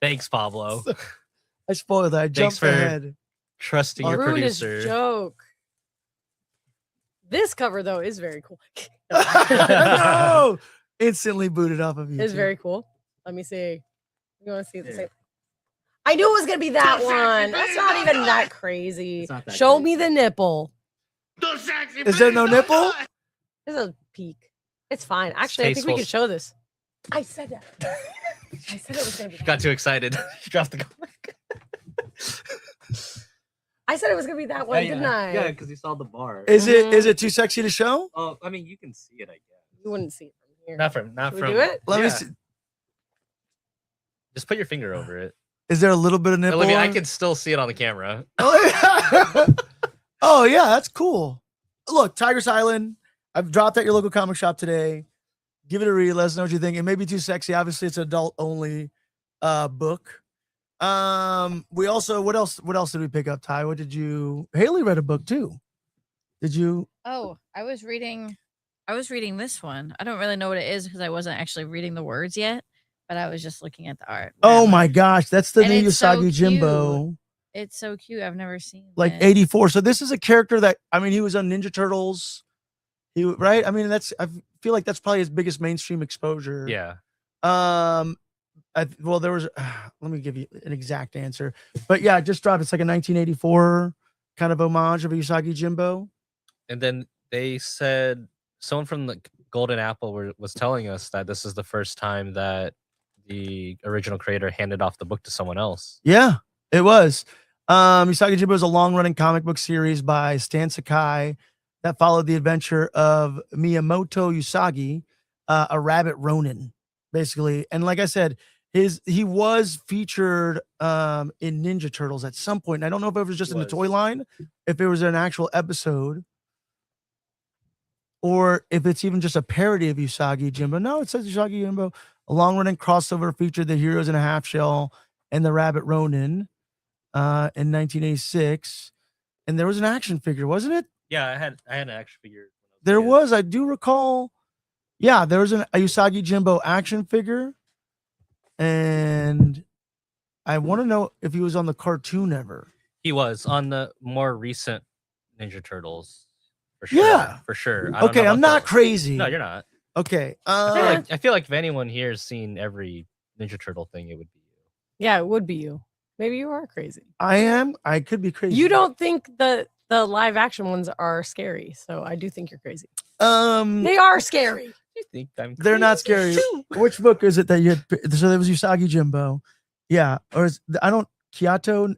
Thanks, Pablo. I spoiled that. I jumped ahead. Trusting your producer. Joke. This cover though is very cool. No! Instantly booted off of you. It's very cool. Let me see. You want to see the same? I knew it was gonna be that one. That's not even that crazy. It's not that Show crazy. me the nipple. Is there no nipple? There's a peek. It's fine. Actually, I think we tasteful. can show this. I said that. I said it was gonna be. Got too excited. Dropped the comic. I said it was gonna be that one, didn't I? Yeah, because you saw the bar. Is it too sexy to show? Oh, I mean, you can see it, I guess. You wouldn't see it from here. Not Should we from. do it? Let me Yeah. see. Just put your finger over it. Is there a little bit of nipple? Olivia, I on- can still see it on the camera. Oh yeah, that's cool. Look, Tiger's Island. I've dropped at your local comic shop today. Give it a read. Let us know what you think. It may be too sexy. Obviously, it's an adult only book. We also what else did we pick up, Ty? What did you Hailey read a book too? Did you? Oh, I was reading this one. I don't really know what it is because I wasn't actually reading the words yet, but I was just looking at the art. Oh my gosh, that's the And new it's so Usagi Jimbo. It's so cute. I've never seen Like it. 84. So this is a character that he was on Ninja Turtles. Right? I mean, I feel like that's probably his biggest mainstream exposure. Yeah. Well, there was let me give you an exact answer. But yeah, it just dropped. It's like a 1984 kind of homage of Usagi Jimbo. And then they said someone from the Golden Apple was telling us that this is the first time that the original creator handed off the book to someone else. Yeah, it was. Usagi Jimbo is a long-running comic book series by Stan Sakai that followed the adventure of Miyamoto Usagi, a rabbit Ronin, basically. And like I said, he was featured in Ninja Turtles at some point. And I don't know if it was just in the toy line, if it was an actual episode, or if it's even just a parody of Usagi Jimbo. No, it says Usagi Jimbo, a long-running crossover featured the Heroes in a Half Shell and the Rabbit Ronin in 1986. And there was an action figure, wasn't it? Yeah, I had an action figure. There was, I do recall. Yeah, there was a Usagi Jimbo action figure. And I want to know if he was on the cartoon ever. He was on the more recent Ninja Turtles. For sure. Yeah. For sure. I don't Okay, know I'm about not the- crazy. No, you're not. Okay. I feel like if anyone here has seen every Ninja Turtle thing, it would be you. Yeah, it would be you. Maybe you are crazy. I am. I could be crazy. You don't think the live action ones are scary, so I do think you're crazy. They are scary. You think I'm They're not crazy? scary. Which book is it that you had? So there was Usagi Jimbo. Yeah. Or Kyoto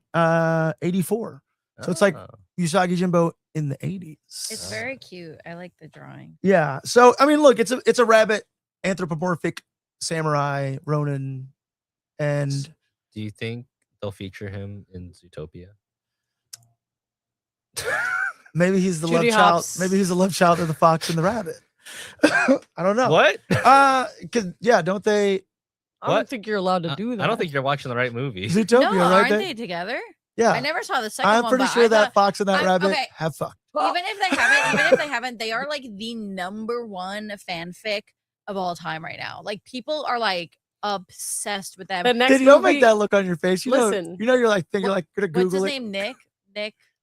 84. So it's like Oh. Usagi Jimbo in the 80s. It's very cute. I like the drawing. Yeah. So I mean, look, it's a rabbit anthropomorphic samurai Ronin, and Do you think they'll feature him in Zootopia? maybe he's the Judy love child. Hopps. Maybe he's the love child of the fox and the rabbit. I don't know. What? Cause yeah, don't they I don't What? think you're allowed to do that. I don't think you're watching the right movie. Zootopia, No, right? aren't there? they together? Yeah. I never saw the second I'm one. pretty but sure I that thought- fox and that I'm- rabbit okay. have fucked. even if they haven't, they are like the #1 fanfic of all time right now. Like people are like obsessed with them. The next Did you movie, make that look on your face? Listen. You're like thinking What- like gonna What's Google his it. name?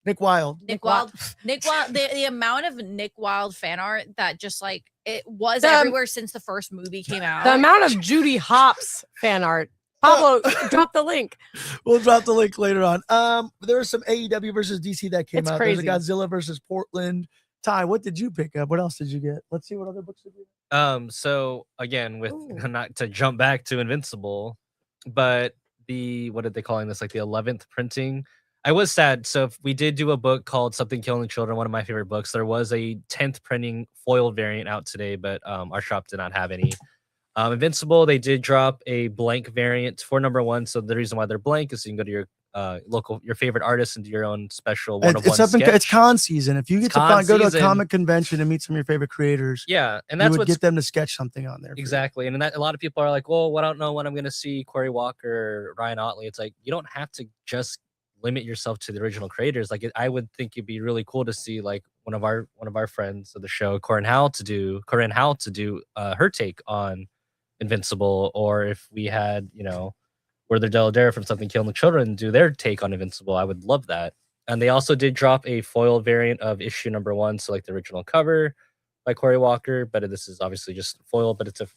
Nick Wilde. Nick Wilde. Nick Wilde. The amount of Nick Wilde fan art that just like it was The- everywhere since the first movie came out. the amount of Judy Hopps fan art. Pablo, drop the link. We'll drop the link later on. There was some AEW versus DC that came It's out. crazy. There's a Godzilla versus Portland. Ty, what did you pick up? What else did you get? Let's see what other books did you get. So again, with Ooh. not to jump back to Invincible, but what did they calling this? Like the 11th printing. I was sad. So if we did do a book called Something Killing Children, one of my favorite books. There was a 10th printing foil variant out today, but our shop did not have any. Invincible, they did drop a blank variant for #1. So the reason why they're blank is so you can go to your your favorite artist and do your own special one of one sketch. It's con season. If you get It's to con go to a season. comic convention and meet some of your favorite creators, Yeah, and you that's would what's get them to sketch something on there. for you. exactly. And that a lot of people are like, well, I don't know when I'm going to see Corey Walker, Ryan Otley. It's like you don't have to just limit yourself to the original creators. Like I would think it'd be really cool to see like one of our friends of the show, Corinne Howe, to do her take on Invincible, or if we had Werther Deladerre from Something Killing the Children do their take on Invincible, I would love that. And they also did drop a foil variant of issue #1, so like the original cover by Corey Walker, but this is obviously just foil, but it's a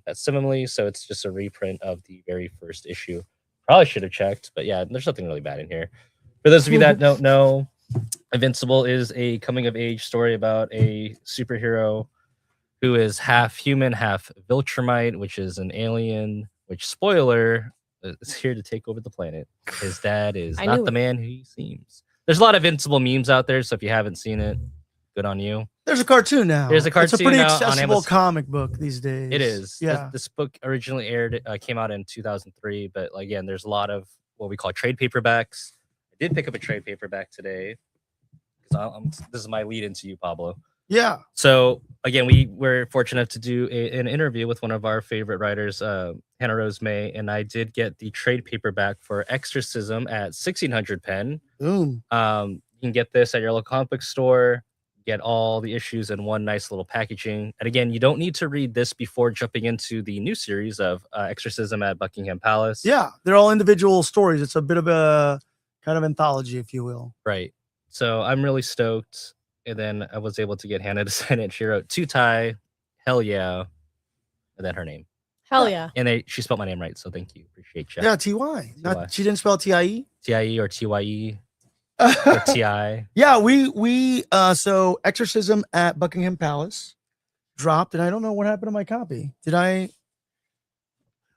facsimile, so it's just a reprint of the very first issue. Probably should have checked, but yeah, there's nothing really bad in here. For those of you that don't know, Invincible is a coming of age story about a superhero who is half human, half Viltrumite, which is an alien, which, spoiler, is here to take over the planet. His dad is not the man who he seems. There's a lot of Invincible memes out there, so if you haven't seen it, good on you. There's a cartoon now. There's a cartoon. It's a pretty now on accessible Amazon. comic book these days. It is. Yeah. This book originally came out in 2003, but again, there's a lot of what we call trade paperbacks. I did pick up a trade paperback today because this is my lead into you, Pablo. Yeah. So again, we were fortunate to do an interview with one of our favorite writers, Hannah Rose May, and I did get the trade paperback for Exorcism at 1600 pen. Boom. You can get this at your local comic book store. Get all the issues in one nice little packaging. And again, you don't need to read this before jumping into the new series of Exorcism at Buckingham Palace. Yeah, they're all individual stories. It's a bit of a kind of anthology, if you will. Right. So I'm really stoked. And then I was able to get Hannah to sign it. She wrote "Tutai," hell yeah, and then her name. Hell yeah. And she spelled my name right, so thank you. Appreciate you. Yeah, TY. Not, she didn't spell TIE. TIE or TYE. Or TI. Yeah, we so Exorcism at Buckingham Palace dropped, and I don't know what happened to my copy.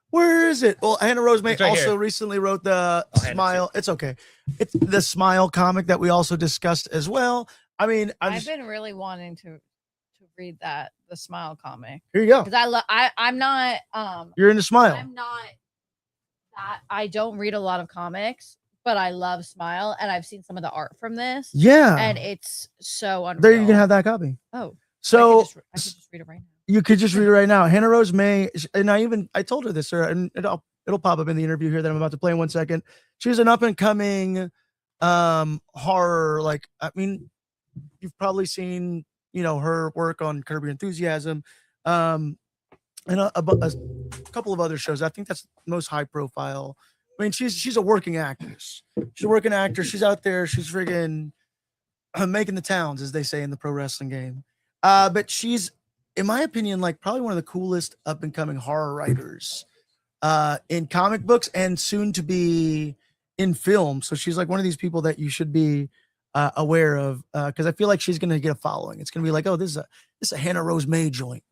Where is it? Well, Hannah Rose May also recently wrote the Smile. It's okay. It's the Smile comic that we also discussed as well. I mean, I've been really wanting to read the Smile comic. Here you go. Because I'm not You're into Smile. I'm not that I don't read a lot of comics, but I love Smile, and I've seen some of the art from this. Yeah. And it's so unreal. There you can have that copy. Oh. So I could just read it right now. You could just read it right now. Hannah Rose May, and I told her this, and it'll pop up in the interview here that I'm about to play in 1 second. She's an up and coming horror. Like, I mean, you've probably seen, her work on Curb Your Enthusiasm, and a couple of other shows. I think that's the most high profile. I mean, she's a working actress. She's a working actor. She's out there. She's friggin' making the towns, as they say in the pro wrestling game. But she's, in my opinion, like probably one of the coolest up and coming horror writers in comic books and soon to be in film. So she's like one of these people that you should be aware of because I feel like she's going to get a following. It's going to be like, oh, this is a Hannah Rose May joint.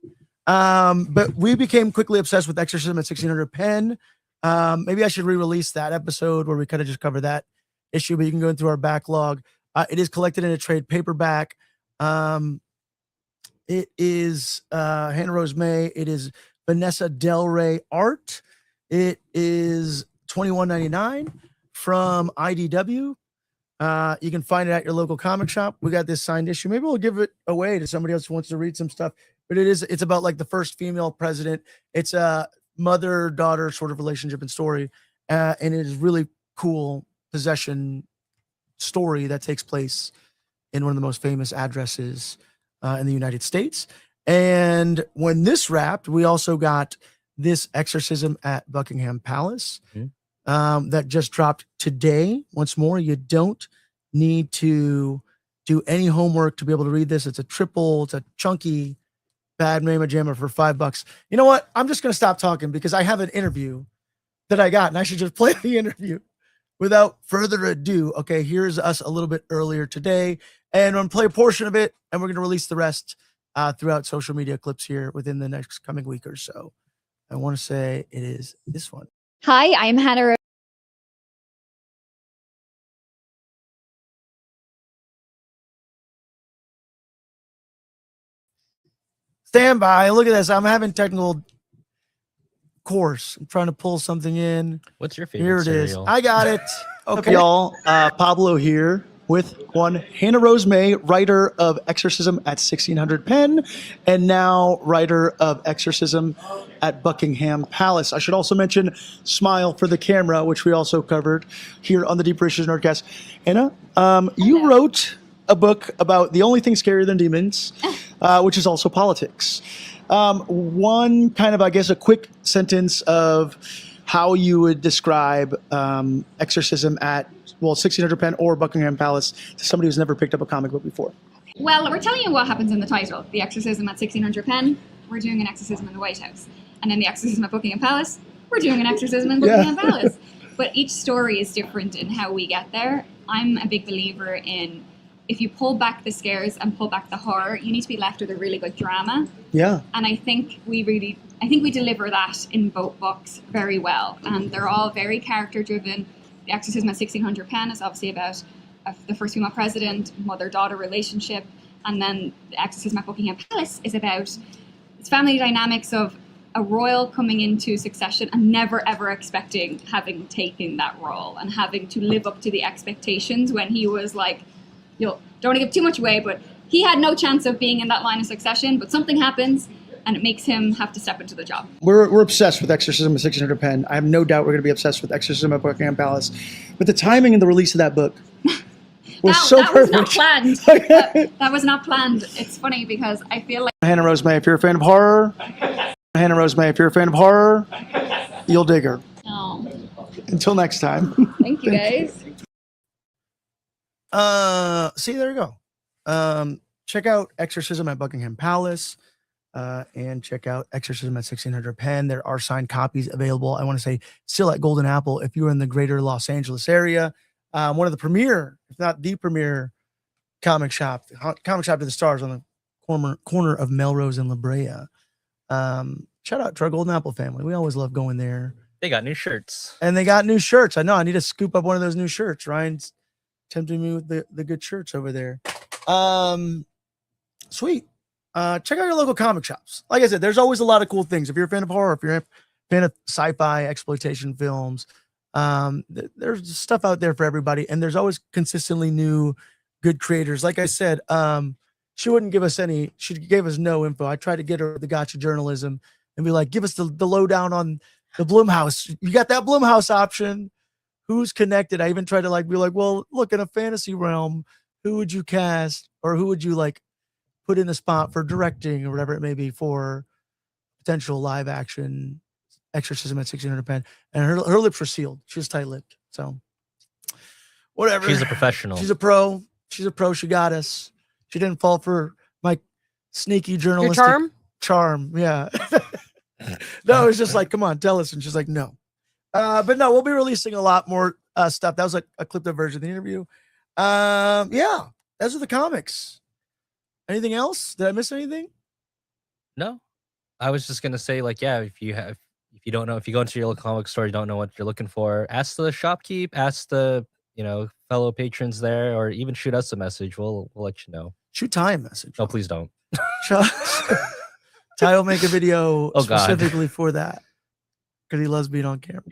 But we became quickly obsessed with Exorcism at 1600 pen. Maybe I should re-release that episode where we kind of just cover that issue, but you can go into our backlog. It is collected in a trade paperback. It is Hannah Rose May. It is Vanessa Del Rey art. It is $21.99 from IDW. You can find it at your local comic shop. We got this signed issue. Maybe we'll give it away to somebody else who wants to read some stuff. But it's about like the first female president. It's a mother-daughter sort of relationship and story. And it is really cool possession story that takes place in one of the most famous addresses in the United States. And when this wrapped, we also got this Exorcism at Buckingham Palace that just dropped today. Once more, you don't need to do any homework to be able to read this. It's a chunky Bad Mama Jammer for $5. You know what? I'm just going to stop talking because I have an interview that I got and I should just play the interview without further ado. Okay, here's us a little bit earlier today, and I'm going to play a portion of it, and we're going to release the rest throughout social media clips here within the next coming week or so. I want to say it is this one. Hi, I'm Hannah Rose. Stand by. Look at this. I'm having technical course. I'm trying to pull something in. What's your favorite Here it cereal? is. I got it. Okay, y'all. Pablo here with one Hannah Rose May, writer of Exorcism at 1600 pen, and now writer of Exorcism at Buckingham Palace. I should also mention Smile for the Camera, which we also covered here on the Deeper Issues Nerdcast. Hannah, you wrote a book about the only thing scarier than demons, which is also politics. One kind of, I guess, a quick sentence of how you would describe Exorcism at, 1600 pen or Buckingham Palace to somebody who's never picked up a comic book before. Well, we're telling you what happens in the title. The Exorcism at 1600 pen, we're doing an exorcism in the White House. And then the Exorcism at Buckingham Palace, we're doing an exorcism in Buckingham Palace. but each story is different in how we get there. I'm a big believer in, if you pull back the scares and pull back the horror, you need to be left with a really good drama. Yeah. And I think we deliver that in both books very well. And they're all very character driven. The Exorcism at 1600 Pen is obviously about the first female president, mother-daughter relationship. And then The Exorcism at Buckingham Palace is about its family dynamics of a royal coming into succession and never ever expecting having taken that role and having to live up to the expectations when he was like, don't want to give too much away, but he had no chance of being in that line of succession, but something happens and it makes him have to step into the job. We're obsessed with Exorcism at 1600 Pen. I have no doubt we're going to be obsessed with Exorcism at Buckingham Palace. But the timing and the release of that book was that was not perfect. planned. That was not planned. It's funny because I feel like Hannah Rose May, if you're a fan of horror, Hannah Rose May, if you're a fan of horror, you'll dig her. oh, Until next time. thank you guys. See, there you go. Check out Exorcism at Buckingham Palace, and check out Exorcism at 1600 Pen. There are signed copies available. I want to say still at Golden Apple if you're in the greater Los Angeles area. One of the premier, if not the premier, comic shop to the stars on the corner of Melrose and La Brea. Shout out to our Golden Apple family. We always love going there. They got new shirts. And they got new shirts. I know. I need to scoop up one of those new shirts. Ryan's tempting me with the good shirts over there. Sweet. Check out your local comic shops. Like I said, there's always a lot of cool things. If you're a fan of horror, if you're a fan of sci-fi exploitation films, there's stuff out there for everybody. And there's always consistently new good creators. Like I said, she wouldn't give us she gave us no info. I tried to get her the gotcha journalism and be like, give us the lowdown on the Blumhouse. You got that Blumhouse option. Who's connected? I even tried to be like, well, look, in a fantasy realm, who would you cast or who would you put in the spot for directing or whatever it may be for potential live action Exorcism at 1600 Pen. And her lips were sealed. She was tight-lipped. So whatever. She's a professional. She's a pro. She's a pro. She got us. She didn't fall for my sneaky Your journalistic charm? Yeah. No, it's just come on, tell us. And she's like, no. But no, we'll be releasing a lot more stuff. That was a clipped up version of the interview. Yeah, those are the comics. Anything else? Did I miss anything? No, I was just gonna say if you don't know, if you go into your local comic store, you don't know what you're looking for, ask the shopkeep, ask the fellow patrons there, or even shoot us a message. We'll let you know. Shoot Ty a message. No, please don't. Ty will make a video Oh, God. specifically for that because he loves being on camera.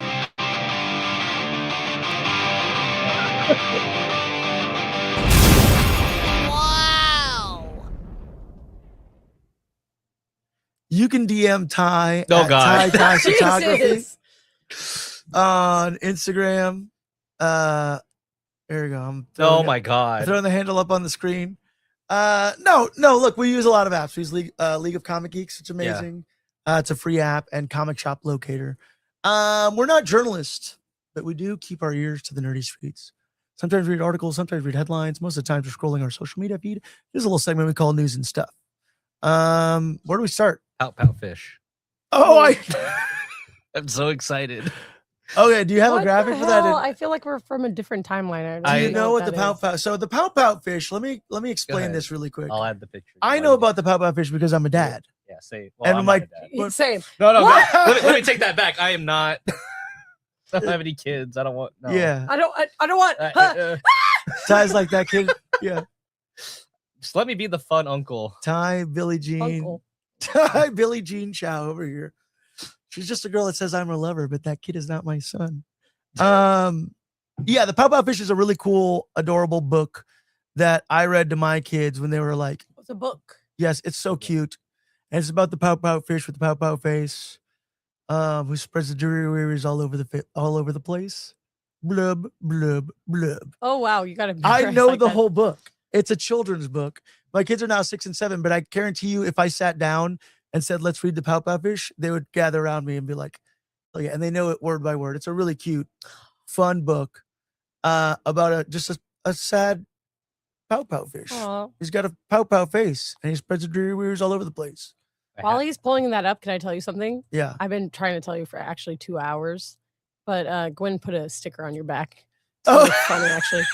Wow. You can DM Ty Oh, at God. Ty Photography Jesus. on Instagram. There you go. Oh I'm my God. throwing the handle up on the screen. No, look, we use a lot of apps. We use League of Comic Geeks. It's amazing. It's a free app and comic shop locator. We're not journalists, but we do keep our ears to the nerdy streets. Sometimes we read articles, sometimes we read headlines. Most of the time we're scrolling our social media feed. There's a little segment we call news and stuff. Where do we start? Pout fish. Oh, I'm so excited. okay. Do you have What a graphic the for that? hell? I feel like we're from a different timeline. Do you know what the that pout is. pout? So the pout fish. Let me explain ahead. this really quick. I'll add the picture. I know about the pout fish because I'm a dad. Yeah, say. And I'm my- not a dad. Same. No. What? Let me take that back. I am not. I don't have any kids. I don't want. No. Yeah, I don't want. Ty's like that kid. Yeah, Just let me be the fun uncle. Ty, Billie Jean, Uncle. Ty, Billie Jean Chow over here. She's just a girl that says I'm her lover, but that kid is not my son. Yeah, the Pout Pout Fish is a really cool, adorable book that I read to my kids when they were like, It's a book. yes, it's so cute. And it's about the Pout Pout Fish with the Pout Pout face, who spreads the drearies all over the place. Blub, blub, blub. Oh wow, you got to. I know the whole book. It's a children's book. My kids are now 6 and 7, but I guarantee you, if I sat down and said, let's read the Pout Pout Fish, they would gather around me and be like, oh yeah, and they know it word by word. It's a really cute, fun book about a sad Pout Pout Fish. Aw. He's got a Pout Pout face and he spreads the drearies all over the place. While he's pulling that up, can I tell you something? Yeah. I've been trying to tell you for actually 2 hours, but Gwen put a sticker on your back. It's Oh. really funny, actually.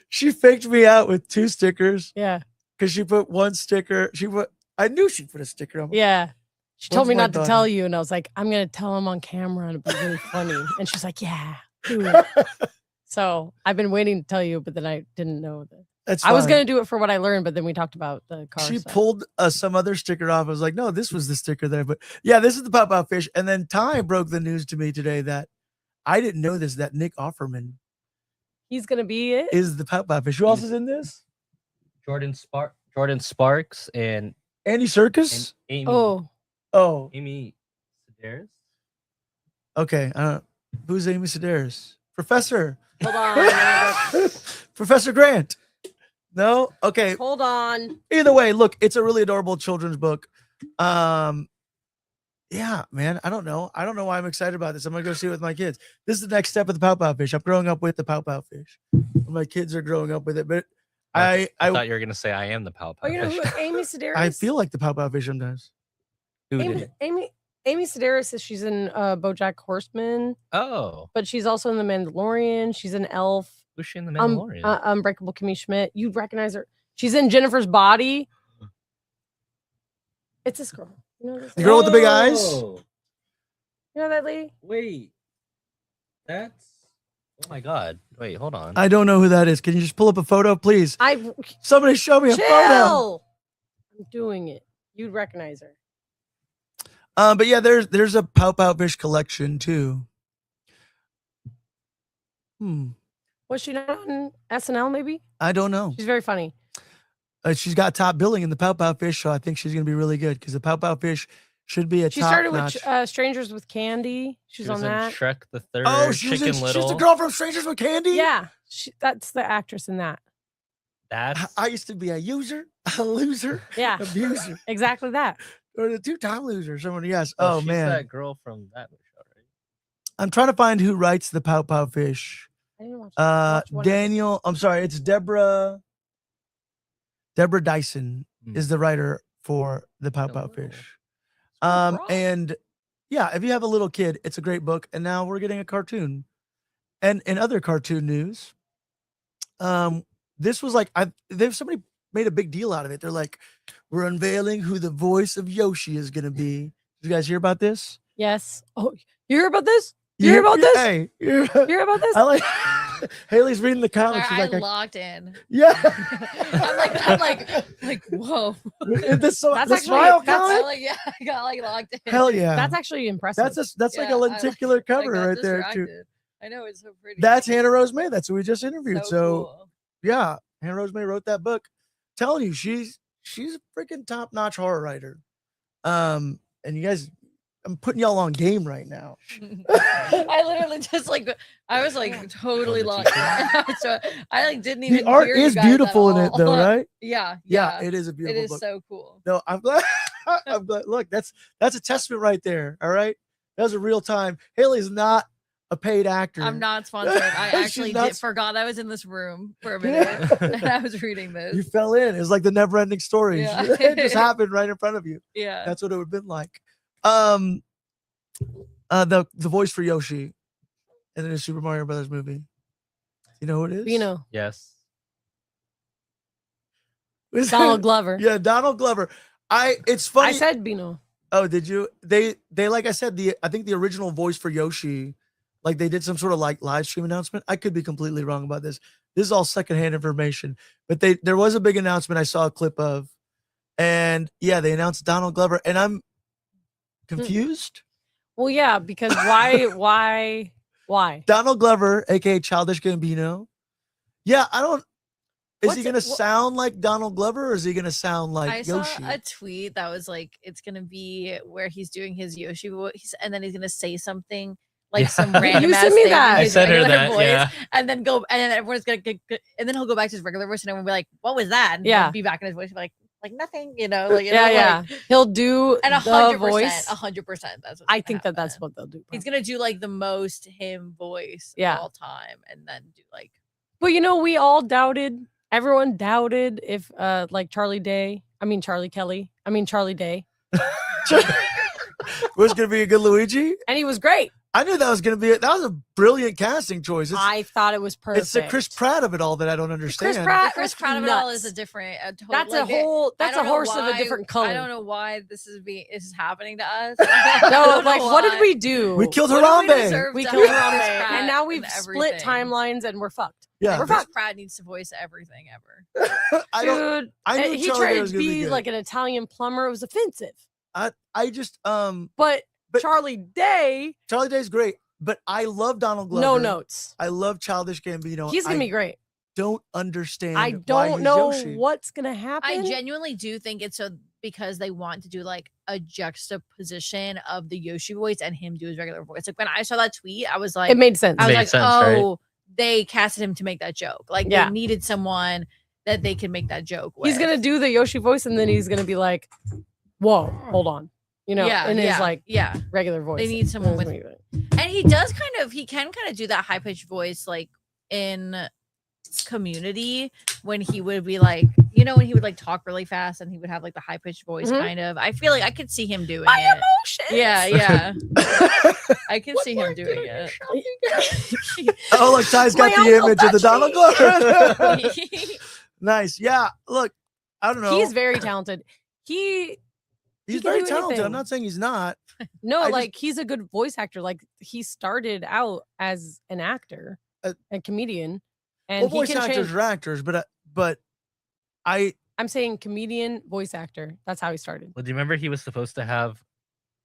She faked me out with 2 stickers Yeah, because she put 1 sticker. I knew she put a sticker on. yeah. She told What's me my not to button? tell you, and I was like, I'm gonna tell him on camera, and it'll be really funny. And she's like, yeah, do it. So I've been waiting to tell you, but then I didn't know that. That's I was fine. gonna do it for what I learned, but then we talked about the car. She stuff. pulled some other sticker off. I was like, no, this was the sticker there. But yeah, this is the Pop Out Fish. And then Ty broke the news to me today that I didn't know this, that Nick Offerman He's gonna be it. is the Pop Out Fish. Who else is in this? Jordan Sparks and Andy Serkis? Amy. Oh, Amy Sedaris. okay. Who's Amy Sedaris? Professor. Hold on. Professor Grant. No? Okay. Hold on. Either way, look, it's a really adorable children's book. Yeah, man. I don't know why I'm excited about this. I'm gonna go see it with my kids. This is the next step of the Pow Pow Fish. I'm growing up with the Pow Pow Fish. My kids are growing up with it, but I I thought you were gonna say I am the Pow Pow Oh, you know Fish. who Amy Sedaris? I feel like the Pow Pow Fish sometimes. Who did Amy, it? Amy Sedaris is she's in BoJack Horseman, Oh, but she's also in The Mandalorian. She's an elf. who's she in the Mandalorian? Unbreakable Kimmy Schmidt. You'd recognize her. She's in Jennifer's Body. It's this girl. You know this? The girl with the big eyes? Oh, You know that lady? wait, that's. Oh my God! Wait, hold on. I don't know who that is. Can you just pull up a photo, please? Somebody show me a photo. Chill. I'm doing it. You'd recognize her. But yeah, there's a Pow Pow Fish collection too. Was she not on SNL? Maybe I don't know. she's very funny. She's got top billing in the Pow Pow Fish, so I think she's gonna be really good because the Pow Pow Fish should be a She top started notch. with Strangers with Candy. She's She was on in that. Shrek the Third. Oh, she was Chicken she's Little. the girl from Strangers with Candy. Yeah, that's the actress in that. That's I used to be a user, a loser, Yeah, abuser, exactly that. or the 2-time loser. Someone, yes. oh, Oh she's man, that girl from that show, right? I'm trying to find who writes the Pow Pow Fish. I didn't watch one of it. Daniel. I'm sorry, it's Deborah. Deborah Dyson is the writer for the Pow Pow Fish. And yeah, if you have a little kid, it's a great book. And now we're getting a cartoon. And in other cartoon news, this was like somebody made a big deal out of it. They're like, we're unveiling who the voice of Yoshi is gonna be. Did you guys hear about this? Yes. Oh, you hear about this? You hear about this? Hey, You hear about this? I like Haley's reading the comments. Sorry, She's I like, locked in. yeah. I'm like, whoa. That's That's the actually- smile that's- comment? I'm like, yeah, I got like locked in. Hell yeah. That's actually impressive. That's like a Yeah, lenticular I cover got right there too. distracted. I know it's so pretty. That's Hannah Rose May. That's who we just interviewed. So cool. yeah, Hannah Rose May wrote that book. Telling you, she's a freaking top-notch horror writer. And you guys, I'm putting y'all on game right now. I literally just I was like totally locked in. So I didn't even. The art hear you is guys beautiful at in it all. though, right? Yeah, Yeah, it is a It beautiful is book. so cool. No, I'm glad. I'm glad. Look, that's a testament right there. All right, that was a real time. Haley's not a paid actor. I'm not sponsored. I She's actually not- forgot I was in this room for a minute and I was reading this. You fell in. It's like the never-ending story. Yeah. It just happened right in front of you. Yeah. That's what it would have been like. The voice for Yoshi in the new Super Mario Brothers movie. You know who it is? Yes. Is Donald it- Glover. Yeah, Donald Glover. It's funny. I said Bino. Oh, did you? They like I said, I think the original voice for Yoshi, like they did some sort of like live stream announcement. I could be completely wrong about this. This is all secondhand information, but there was a big announcement I saw a clip of, and yeah, they announced Donald Glover, and I'm confused. Well, yeah, because why? Donald Glover, aka Childish Gambino. Yeah, I don't. Is he gonna sound like Donald Glover, or is he gonna sound like I Yoshi? saw a tweet that was like, it's gonna be where he's doing his Yoshi voice, and then he's gonna say something like Yeah. some random. You ass sent me thing in that. I his sent her regular that, voice, yeah. and then everyone's gonna get, and then he'll go back to his regular voice, and everyone will be like, "What was that?" And Yeah. he'll be back in his voice, like nothing, like Yeah. He'll do and the voice. 100%. That's I think that's what they'll do. he's gonna do, like the most him voice Yeah. of all time, and then do like. But we all doubted. Everyone doubted if like Charlie Day. I mean Charlie Kelly. I mean Charlie Day. Was gonna be a good Luigi. And he was great. I knew that was gonna be. That was a brilliant casting choice. I thought it was perfect. It's the Chris Pratt of it all that I don't understand. Chris Pratt, Chris that's Pratt of it all nuts. is a different. That's like, a whole. I That's don't a know horse of a why- different color. I don't know why this is happening to us. No, don't know like what did why. we do? We killed What do we Harambe. deserve We to killed have Harambe, Chris Pratt and now in we've split everything? timelines, and we're fucked. Yeah, We're Chris fucked. Pratt needs to voice everything ever. I don't. Dude, I knew he Charlie tried Day was to gonna be be good. like an Italian plumber. It was offensive. I just But But- Charlie Day, Charlie Day's great, but I love Donald Glover. no notes. I love Childish Gambino. He's gonna be great. Don't understand. I why don't he's know Yoshi. what's gonna happen. I genuinely do think it's so because they want to do like a juxtaposition of the Yoshi voice and him do his regular voice. Like when I saw that tweet, I was like, it made sense. I was Made like, sense, right? oh, they casted him to make that joke. Like Yeah. they needed someone that they could make that joke with. He's gonna do the Yoshi voice, and then he's gonna be like, "Whoa, hold on," in his like yeah. regular voice. They need someone with, and he can kind of do that high pitched voice like in Community when he would be like, when he would like talk really fast and he would have like the high pitched voice Mhm. kind of. I feel like I could see him doing My it. emotions. Yeah. I can see him doing it. Oh, look, Ty's got My the uncle image of the touched Donald me. Glover. Nice. Yeah. Look, I don't know. He's very talented. He's He's can very do talented. anything. I'm not saying he's not. no, I like he's a good voice actor. Like he started out as an actor, a comedian, and Well, he voice can actors change. are actors, but I I'm saying comedian, voice actor. That's how he started. Well, do you remember he was supposed to have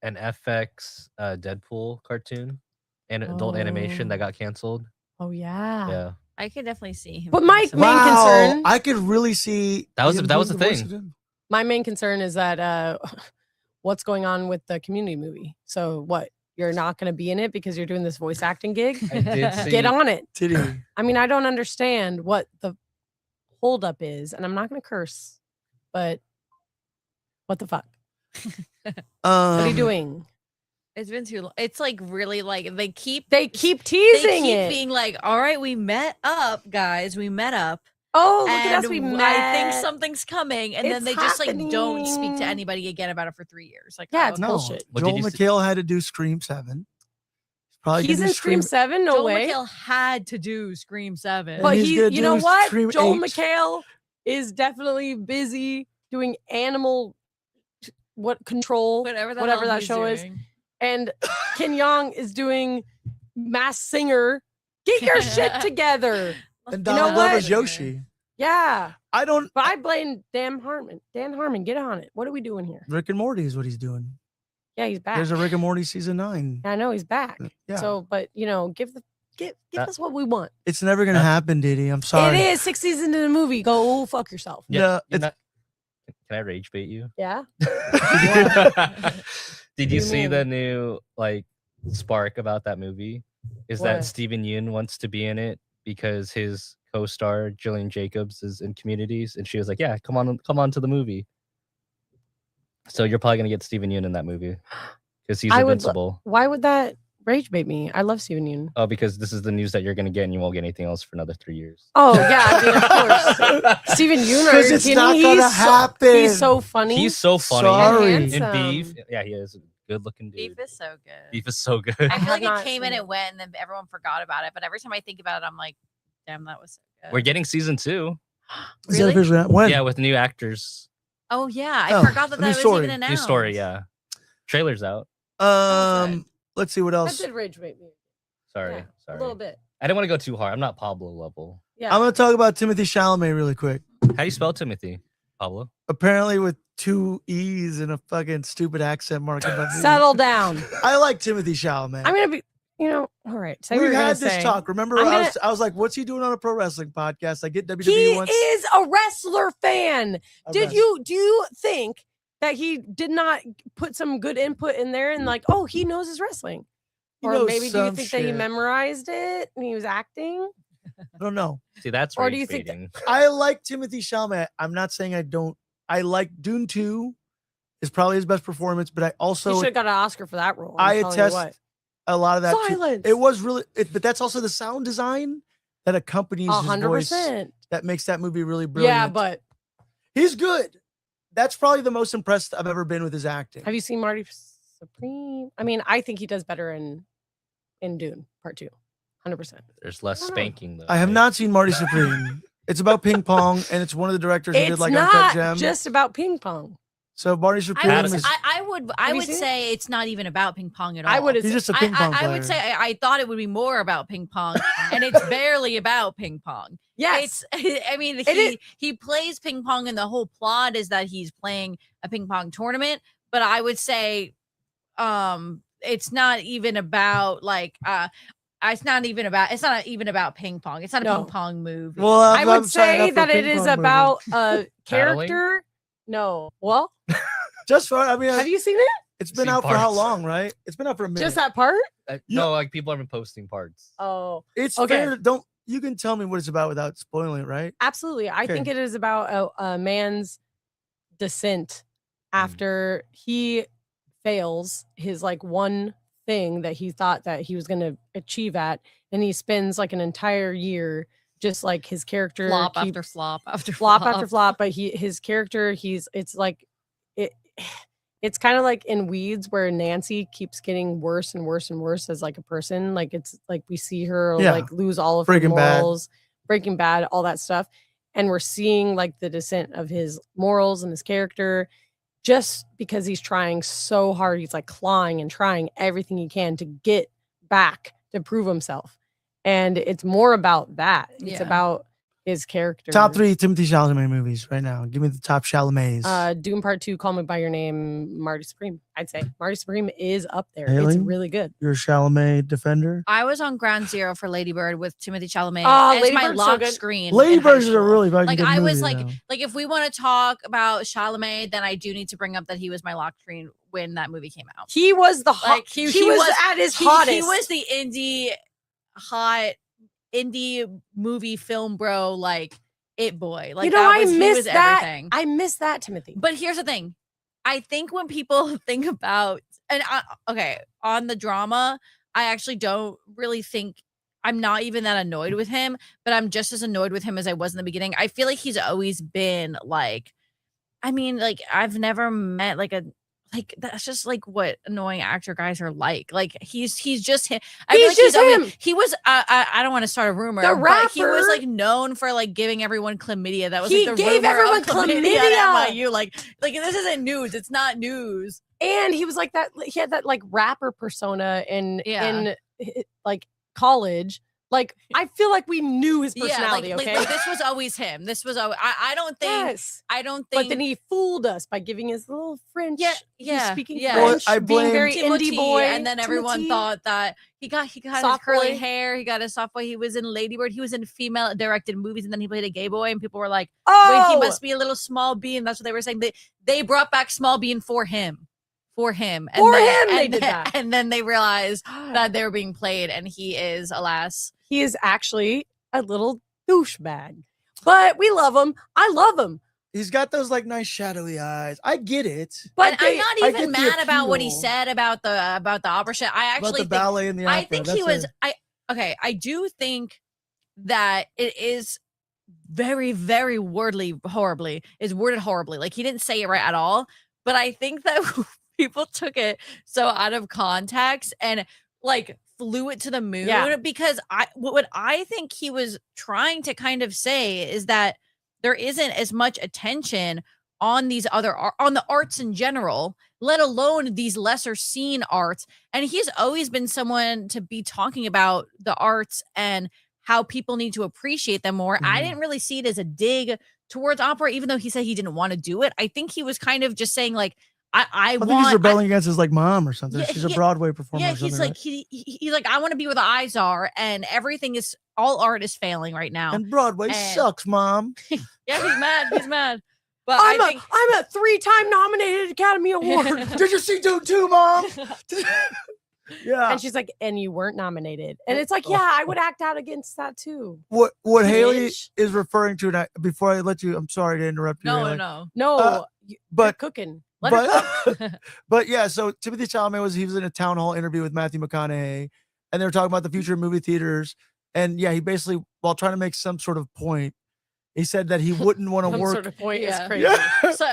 an FX Deadpool cartoon and adult animation that got canceled? Oh yeah. Yeah, I could definitely see him. But doing my something. main concern- I could really see That was- him that was doing the voice thing. of him. My main concern is that what's going on with the Community movie? So what? You're not going to be in it because you're doing this voice acting gig? I did see. Get on it. Did he? I mean, I don't understand what the holdup is, and I'm not going to curse, but what the fuck? What are you doing? It's been too long. It's like really like they keep They keep they teasing keep it. being like, all right, we met up, guys. We met up. Oh, look at us. We and met. I think something's coming. And then It's they just like don't speak happening. to anybody again about it for 3 years. Like, Yeah, oh, it's No, bullshit. What did Joel you see- McHale had to do Scream 7. Probably He's gonna do in Scream 7? No Joel way. McHale had to do Scream 7. But he's he, gonna you know do what? Scream Joel 8. McHale is definitely busy doing animal control, whatever whatever hell that he's show is. doing. and Ken Jeong is doing Mass Singer. Get your shit together. And You know Donald what? Glover's Yoshi. Yeah. I don't. But I blame Dan Harmon. Dan Harmon, get on it. What are we doing here? Rick and Morty is what he's doing. Yeah, he's back. There's a Rick and Morty season 9. I know he's back. Yeah. So, but give us what we want. It's never gonna happen, Diddy. I'm sorry. It is 6 seasons in the movie. Go fuck yourself. Yeah, you're it's- not- Can I rage bait you? Yeah. Did do you you see mean? the new spark about that movie? Is What? that Steven Yeun wants to be in it because his co-star Jillian Jacobs is in Communities, and she was like, "Yeah, come on to the movie." So you're probably gonna get Steven Yeun in that movie because he's I would lo- invincible. Why would that rage bait me? I love Steven Yeun. Oh, because this is the news that you're gonna get, and you won't get anything else for another 3 years. Oh yeah, I mean, of course. Steven Yeun, are 'Cause you it's kidding? not gonna happen. He's so funny. He's so funny. Sorry. and And handsome. Beef, yeah, he is a good-looking dude. Beef is so good. Beef is so good. I feel have like not it came seen and it. it went, and then everyone forgot about it. But every time I think about it, I'm like, damn, that was so good. We're getting season 2. Is that Really? officially out? When? Yeah, with new actors. Oh yeah, I Oh, forgot that a new that was story. even announced. New story, yeah. Trailer's out. Okay. Let's see what That else. did rage bait me. Sorry, Yeah, sorry. a little bit. I didn't want to go too hard. I'm not Pablo level. Yeah. I'm gonna talk about Timothée Chalamet really quick. How do you spell Timothy? Pablo? Apparently with 2 E's and a fucking stupid accent mark. above the E. Settle down. I like Timothée Chalamet. I'm gonna be. All right. Say what we you're gonna had this say. talk. Remember, I'm I was like, "What's he doing on a pro wrestling podcast?" I get WWE He once. is a wrestler fan. a Do wrestler. you think that he did not put some good input in there and like, oh, he knows his wrestling? He Or knows maybe do you some think that he shit. memorized it and he was acting? I don't know. See, that's Or rage do you think baiting. I like Timothée Chalamet. I'm not saying I don't. I like Dune 2 is probably his best performance, but I He also should have got an Oscar for that role. I I'm telling you attest what. a lot of that. too. Silence. It was really, but that's also the sound design that accompanies his voice 100%. that makes that movie really brilliant. Yeah, but he's good. That's probably the most impressed I've ever been with his acting. have you seen Marty Supreme? I mean, I think he does better in in Dune Part 2. 100%. There's less I don't know. spanking though. I have right? not seen Marty Supreme. It's about ping pong, and it's one of the directors who did It's like Uncut not Gem. just about ping pong. So Marty Supreme Adam- is I would Have you would seen it? say it's not even about ping pong at all. I would. he's just a ping pong player. I would say I thought it would be more about ping pong, and it's barely about ping pong. Yes. It's I mean is. he plays ping pong, and the whole plot is that he's playing a ping pong tournament. But I would say, it's not even about like it's not even about ping pong. It's not a No. ping pong movie. well, I I'm would signing say up for that it ping is pong movie. about a Paddling? character. No. Well, Just for I mean, have you seen it? it's been Seen out for how parts. long, right? It's been out for a minute. Just that part? No, like people have been posting parts. Oh, It's Okay. fair. Don't you can tell me what it's about without spoiling it, right? absolutely. I think Okay. it is about a man's descent after he fails his like one thing that he thought that he was going to achieve at, and he spends like an entire year just like his character flop keeps- after flop after flop after flop, but his character it's like it's kind of like in Weeds where Nancy keeps getting worse and worse and worse as like a person. Like it's like we see her Yeah. like lose all of her Breaking Bad. morals, Breaking Bad, all that stuff, and we're seeing like the descent of his morals and his character just because he's trying so hard. He's like clawing and trying everything he can to get back to prove himself, and it's more about that. It's Yeah. about his character. Top 3 Timothée Chalamet movies right now. Give me the top Chalamets. Doom Part 2, Call Me by Your Name, Marty Supreme. I'd say Marty Supreme is up there. Hailey? It's really good. You're a Chalamet defender. I was on Ground Zero for Lady Bird with Timothy Chalamet. Oh, as Lady my Bird's so lock good. screen. Lady in high Birds is a school. really fucking Like good I movie, was though. like if we want to talk about Chalamet, then I do need to bring up that he was my lock screen when that movie came out. He was the hot. Like, he he was was- at his He hottest. was the indie movie film bro, like it boy. Like you know, that I was, he miss was that. everything. I miss that, Timothy. But here's the thing. I think when people think about on the drama, I actually don't really think I'm not even that annoyed with him, but I'm just as annoyed with him as I was in the beginning. I feel like he's always been like, I mean, like I've never met like that's just like what annoying actor guys are like. Like he's just him. I feel He's like just always- him. He was. I don't want to start a rumor, The but he was rapper- like known for like giving everyone chlamydia. That was He like the gave rumor everyone of chlamydia chlamydia. at NYU. Like this isn't news. It's not news. And he was like that. He had that like rapper persona in Yeah. like college. Like I feel like we knew his Yeah, personality. like, Okay. like this was always him. This was always, I don't think. yes. I don't think. But then he fooled us by giving his little French. Yeah, he's yeah, speaking yeah. French, Well, I being blame very Timothy, indie boy, and then everyone Timothy. thought that he got his Soft curly boy. hair. He got a soft boy. He was in Lady Bird. He was in female directed movies, and then he played a gay boy. And people were like, Oh, "Wait, he must be a little small bean." That's what they were saying. They brought back small bean for him. For him. And For then, him, they and did then- that. And then they realized that they were being played, and he is, alas. he is actually a little douchebag, but we love him. I love him. He's got those like nice shadowy eyes. I get it. But And I'm not I even get the mad about what he appeal. said about the opera shit. I About actually the ballet and the opera. I think he was I do think that it is very, very worded horribly. Like he didn't say it right at all. But I think that people took it so out of context and like flew it to the moon because what I think he was trying to kind of say is that there isn't as much attention on these other on the arts in general, let alone these lesser seen arts. And he's always been someone to be talking about the arts and how people need to appreciate them more. I Mhm. didn't really see it as a dig towards opera, even though he said he didn't want to do it. I think he was kind of just saying like, I think he's rebelling against his like mom or something. Yeah, She's a yeah, Broadway performer. yeah, or something, he's like right? he's like I want to be where the eyes are, and everything is all art is failing right now. And Broadway and- sucks, mom. Yeah, he's mad. He's mad. But I think I'm a 3-time nominated Academy Award. Did you see Dune 2, mom? Yeah. And she's like, and you weren't nominated. And it's like, yeah, I would act out against that too. What Hailey Bitch. is referring to, and before I let you, I'm sorry to interrupt you. Hailey, no. No, you're but cooking. Let her cook. but yeah, so Timothée Chalamet was in a town hall interview with Matthew McConaughey, and they were talking about the future of movie theaters. And yeah, he basically, while trying to make some sort of point, He said that he wouldn't want to Some work. sort of point Yeah. is crazy. Yeah. So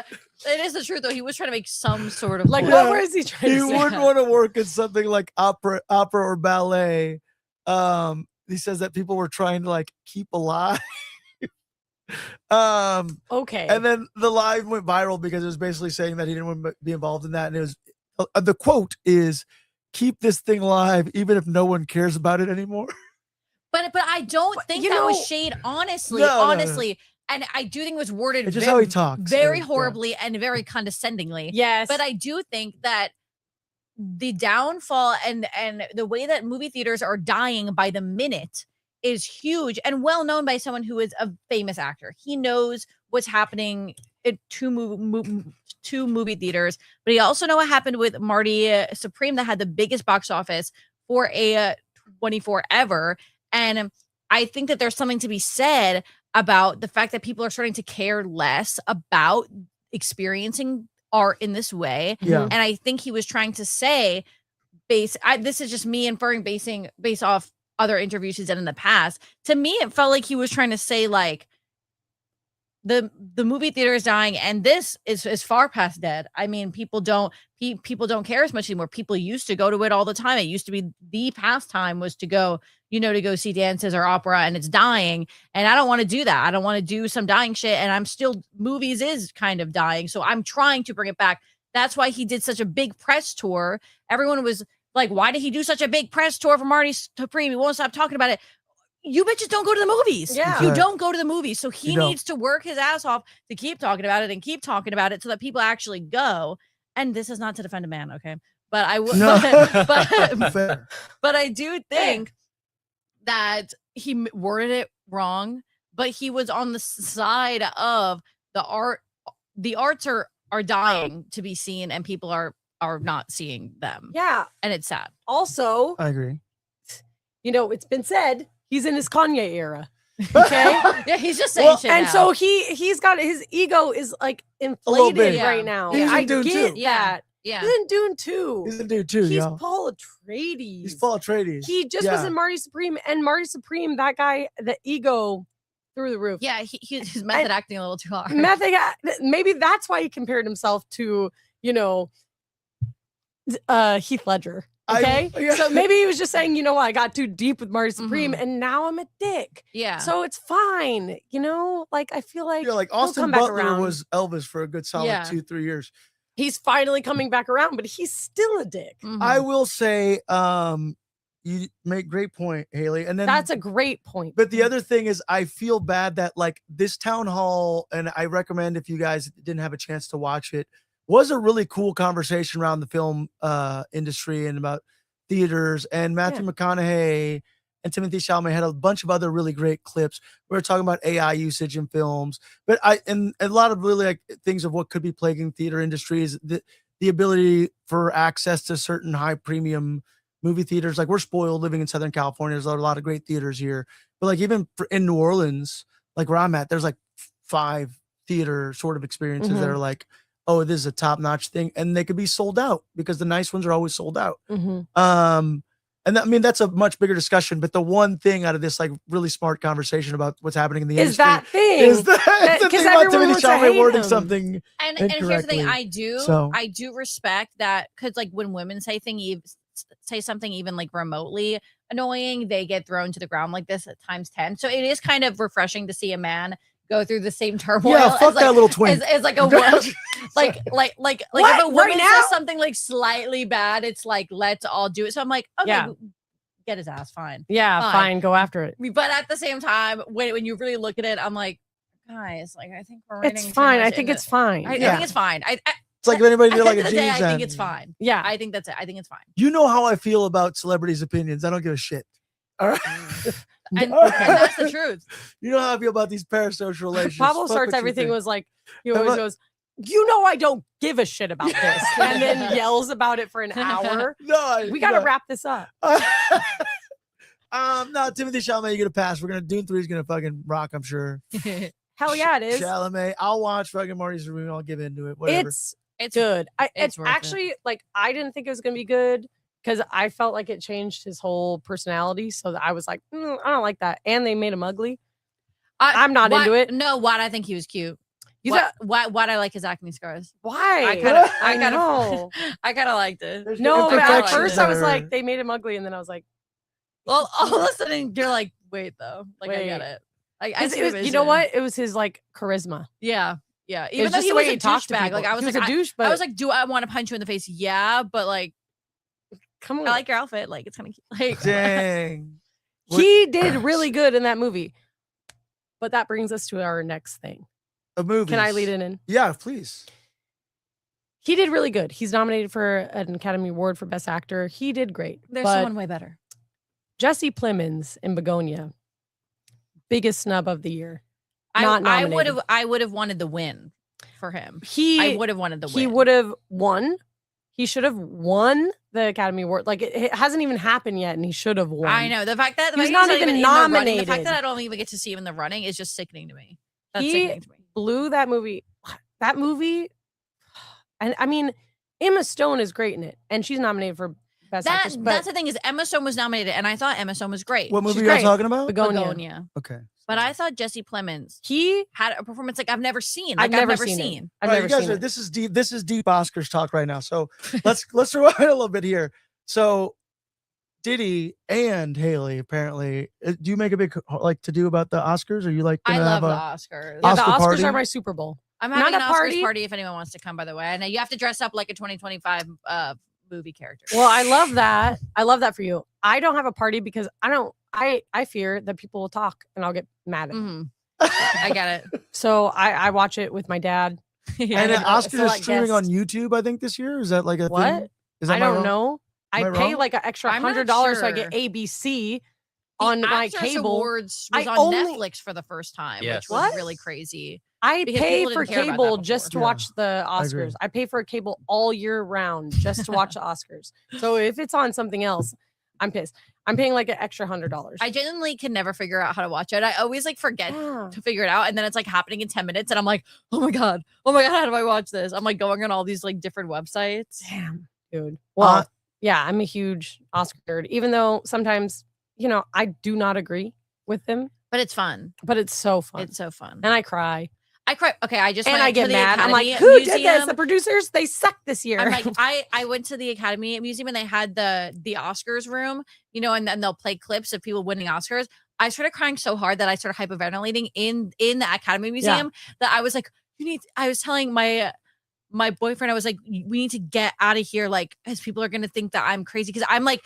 it is the truth though. He was trying to make some sort of Like, point. what was he trying He to say? wouldn't want to work in something like opera or ballet. He says that people were trying to like keep alive. Okay. And then the live went viral because it was basically saying that he didn't want to be involved in that. And it was the quote is, "Keep this thing alive, even if no one cares about it anymore." But I don't think you that was know- shade. Honestly, No, no, no. honestly, and I do think it was worded It's just how he talks. very Yeah. horribly and very condescendingly. Yes. But I do think that the downfall and the way that movie theaters are dying by the minute is huge and well known by someone who is a famous actor. He knows what's happening at two movie theaters, but he also know what happened with Marty Supreme that had the biggest box office for a 24 ever. And I think that there's something to be said about the fact that people are starting to care less about experiencing art in this way. Yeah. And I think he was trying to say, this is just me inferring based off other interviews he's done in the past. To me, it felt like he was trying to say like the movie theater is dying, and this is far past dead. I mean, people don't care as much anymore. People used to go to it all the time. It used to be the pastime was to go, to go see dances or opera, and it's dying. And I don't want to do that. I don't want to do some dying shit. And movies is kind of dying. So I'm trying to bring it back. That's why he did such a big press tour. Everyone was like, why did he do such a big press tour for Marty Supreme? He won't stop talking about it. You bitches don't go to the movies. Yeah. You Right. don't go to the movies. So he You don't. needs to work his ass off to keep talking about it and keep talking about it so that people actually go. And this is not to defend a man, okay? But I would No. but I do think that he worded it wrong, but he was on the side of the art. The arts are dying to be seen, and people are not seeing them. Yeah. And it's sad. Also, I agree. it's been said he's in his Kanye era. Okay. Yeah, he's just saying shit And now. so he's got his ego is like little bit. inflated right now. He's in I Dune get too. that. yeah. He's in Dune too. He's a dude too, He's y'all. Paul Atreides. He's Paul Atreides. He just was Yeah. in Marty Supreme, and Marty Supreme, that guy, the ego through the roof. Yeah, he's method acting a little too hard. Maybe that's why he compared himself to, Heath Ledger. Okay. Yeah. So maybe he was just saying, I got too deep with Marty Supreme and now I'm a dick. Yeah. So it's fine. Like I feel like Yeah, like he'll Austin come back Butler around. was Elvis for a good solid Yeah. 2-3 years. He's finally coming back around, but he's still a dick. Mhm. I will say, you make great point, Hailey. And then That's a great point. but the other thing is I feel bad that like this town hall, and I recommend if you guys didn't have a chance to watch it, was a really cool conversation around the film industry and about theaters, and Matthew McConaughey and Timothée Chalamet had a bunch of other really great clips. We were talking about AI usage in films, but and a lot of really like things of what could be plaguing theater industries, the ability for access to certain high premium movie theaters. Like we're spoiled living in Southern California. There's a lot of great theaters here, but like even in New Orleans, like where I'm at, there's like 5 theater sort of experiences that are like, oh, this is a top-notch thing, and they could be sold out because the nice ones are always sold out. And that's a much bigger discussion. But the one thing out of this like really smart conversation about what's happening in the is industry that thing. is the thing Because about everyone Timothée wants to Chalamet hate wording him. something. And here's the thing, incorrectly. So- I do respect that, because like when women say something even like remotely annoying, they get thrown to the ground like this at times 10. So it is kind of refreshing to see a man go through the same turmoil. Yeah, fuck as, like, that little twink. As like a woman, like What? if a Right woman now? says something like slightly bad, it's like let's all do it. So I'm like, okay, Yeah. get his ass, fine. Yeah, Fine. fine. Go after it. But at the same time, when you really look at it, I'm like, guys, like I think we're reading It's too fine. much I think into- it's fine. I Yeah. think it's fine. It's like if anybody At did the like end a of the day, jeans I think ad. it's fine. Yeah. I think that's it. I think it's fine. You know how I feel about celebrities' opinions. I don't give a shit. All right. And, All right. and that's the truth. You know how I feel about these parasocial relationships. Pablo Fuck starts what you everything think. was like, he always But- goes, I don't give a shit about this. And then yells about it for an hour. No, We got to no. wrap this up. No, Timothée Chalamet, you're gonna pass. We're gonna Dune 3 is gonna fucking rock, I'm sure. Hell yeah, it is. Chalamet, I'll watch fucking Marty's Room. I'll give into it. Whatever. It's It's good. it's It's worth it. actually like I didn't think it was gonna be good because I felt like it changed his whole personality. So that I was like, I don't like that. And they made him ugly. I'm not why- into it. No, why I think he was cute. You Why, thought, why I like his acne scars. why? I kind of know. I kind of liked it. There's No, but at imperfections first I was that are- like, they made him ugly, and then I was like, Well, all of a sudden you're like, wait though, like I get Wait. it. I 'cause see it was, the you know vision. what? It was his like charisma. Yeah, yeah. It Even was though just he the was way a he talked to douchebag, people. like I was he was like, a douche, but I was like, do I want to punch you in the face? Yeah, but like, come on. I like your outfit. Like it's kind of cute. Like, Dang. He did really good in that movie. But that brings us to our next thing. A movie. Can I lead it in? Yeah, please. He did really good. He's nominated for an Academy Award for Best Actor. He did great. there's but someone way better. Jesse Plemons in Begonia, biggest snub of the year. I Not I would have wanted the win for him. He I would have wanted the win. He would have won. He should have won the Academy Award. Like it hasn't even happened yet, and he should have won. I know the fact that He was he's not even in the running, the nominated. fact that I don't even get to see him in the running is just sickening to me. That's He sickening to me. blew that movie. That movie, and I mean, Emma Stone is great in it, and she's nominated for Best Actress. But That's the thing is Emma Stone was nominated, and I thought Emma Stone was great. What movie She's are you great. talking about? Begonia. Begonia. Okay. But I thought Jesse Plemons He, had a performance like I've never seen. I've Like I've never never seen it. seen. I've All right, never you guys seen are, it. this is deep. This is deep Oscars talk right now. So let's rewind a little bit here. So Diddy and Hailey apparently. Do you make a big like to do about the Oscars? Are you like I gonna love have the a Oscars. Yeah, Oscar the Oscars party? are my Super Bowl. I'm Not having a an Oscars party. party if anyone wants to come, by the way. And you have to dress up like a 2025 movie character. Well, I love that. I love that for you. I don't have a party because I fear that people will talk and I'll get mad at them. Mhm. I get it. So I watch it with my dad. Yeah. and I then have a Oscars is select streaming on guest. YouTube? I think this year is that like a What? thing? Is that I my don't wrong? know. Am I I pay wrong? like an extra I'm not $100 so I sure. get ABC The on my Actors cable. Awards was I on only- Netflix for the first time, Yes. which was What? really crazy. I because pay people for didn't care about that cable before. just to Yeah, watch the I agree. Oscars. I pay for a cable all year round just to watch the Oscars. So if it's on something else, I'm pissed. I'm paying like an extra $100. I genuinely can never figure out how to watch it. I always like forget Yeah. to figure it out, and then it's like happening in 10 minutes, and I'm like, oh my god, how do I watch this? I'm like going on all these like different websites. Damn, dude. Well, yeah, I'm a huge Oscar nerd, even though sometimes, I do not agree with them, But it's fun. but it's so fun. It's so fun. And I cry. I cry. Okay, I just And went I to get the mad. I'm Academy like, who did this? Museum. The producers, they suck this year. I'm like, I went to the Academy Museum and they had the Oscars room, and then they'll play clips of people winning Oscars. I started crying so hard that I started hyperventilating in the Academy Museum that I was like, I was telling my boyfriend, I was like, we need to get out of here, like, as people are gonna think that I'm crazy because I'm like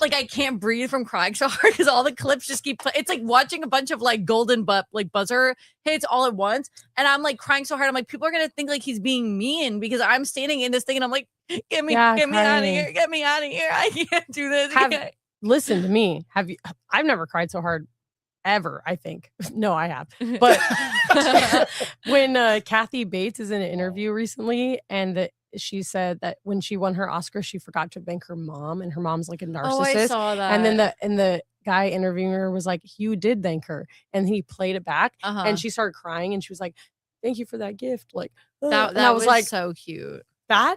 like I can't breathe from crying so hard because all the clips just keep it's like watching a bunch of like golden buzzer hits all at once, and I'm like crying so hard. I'm like, people are gonna think like he's being mean because I'm standing in this thing and I'm like, get me out of crying. here, get me out of here. I can't do this. Listen to me. I've never cried so hard ever, I think. No, I have. But when Kathy Bates is in an interview recently and she said that when she won her Oscar, she forgot to thank her mom, and her mom's like a narcissist. Oh, I saw that. And then the guy interviewing her was like, you did thank her. And he played it back and she started crying and she was like, thank you for that gift. Like that and I was like, so cute. that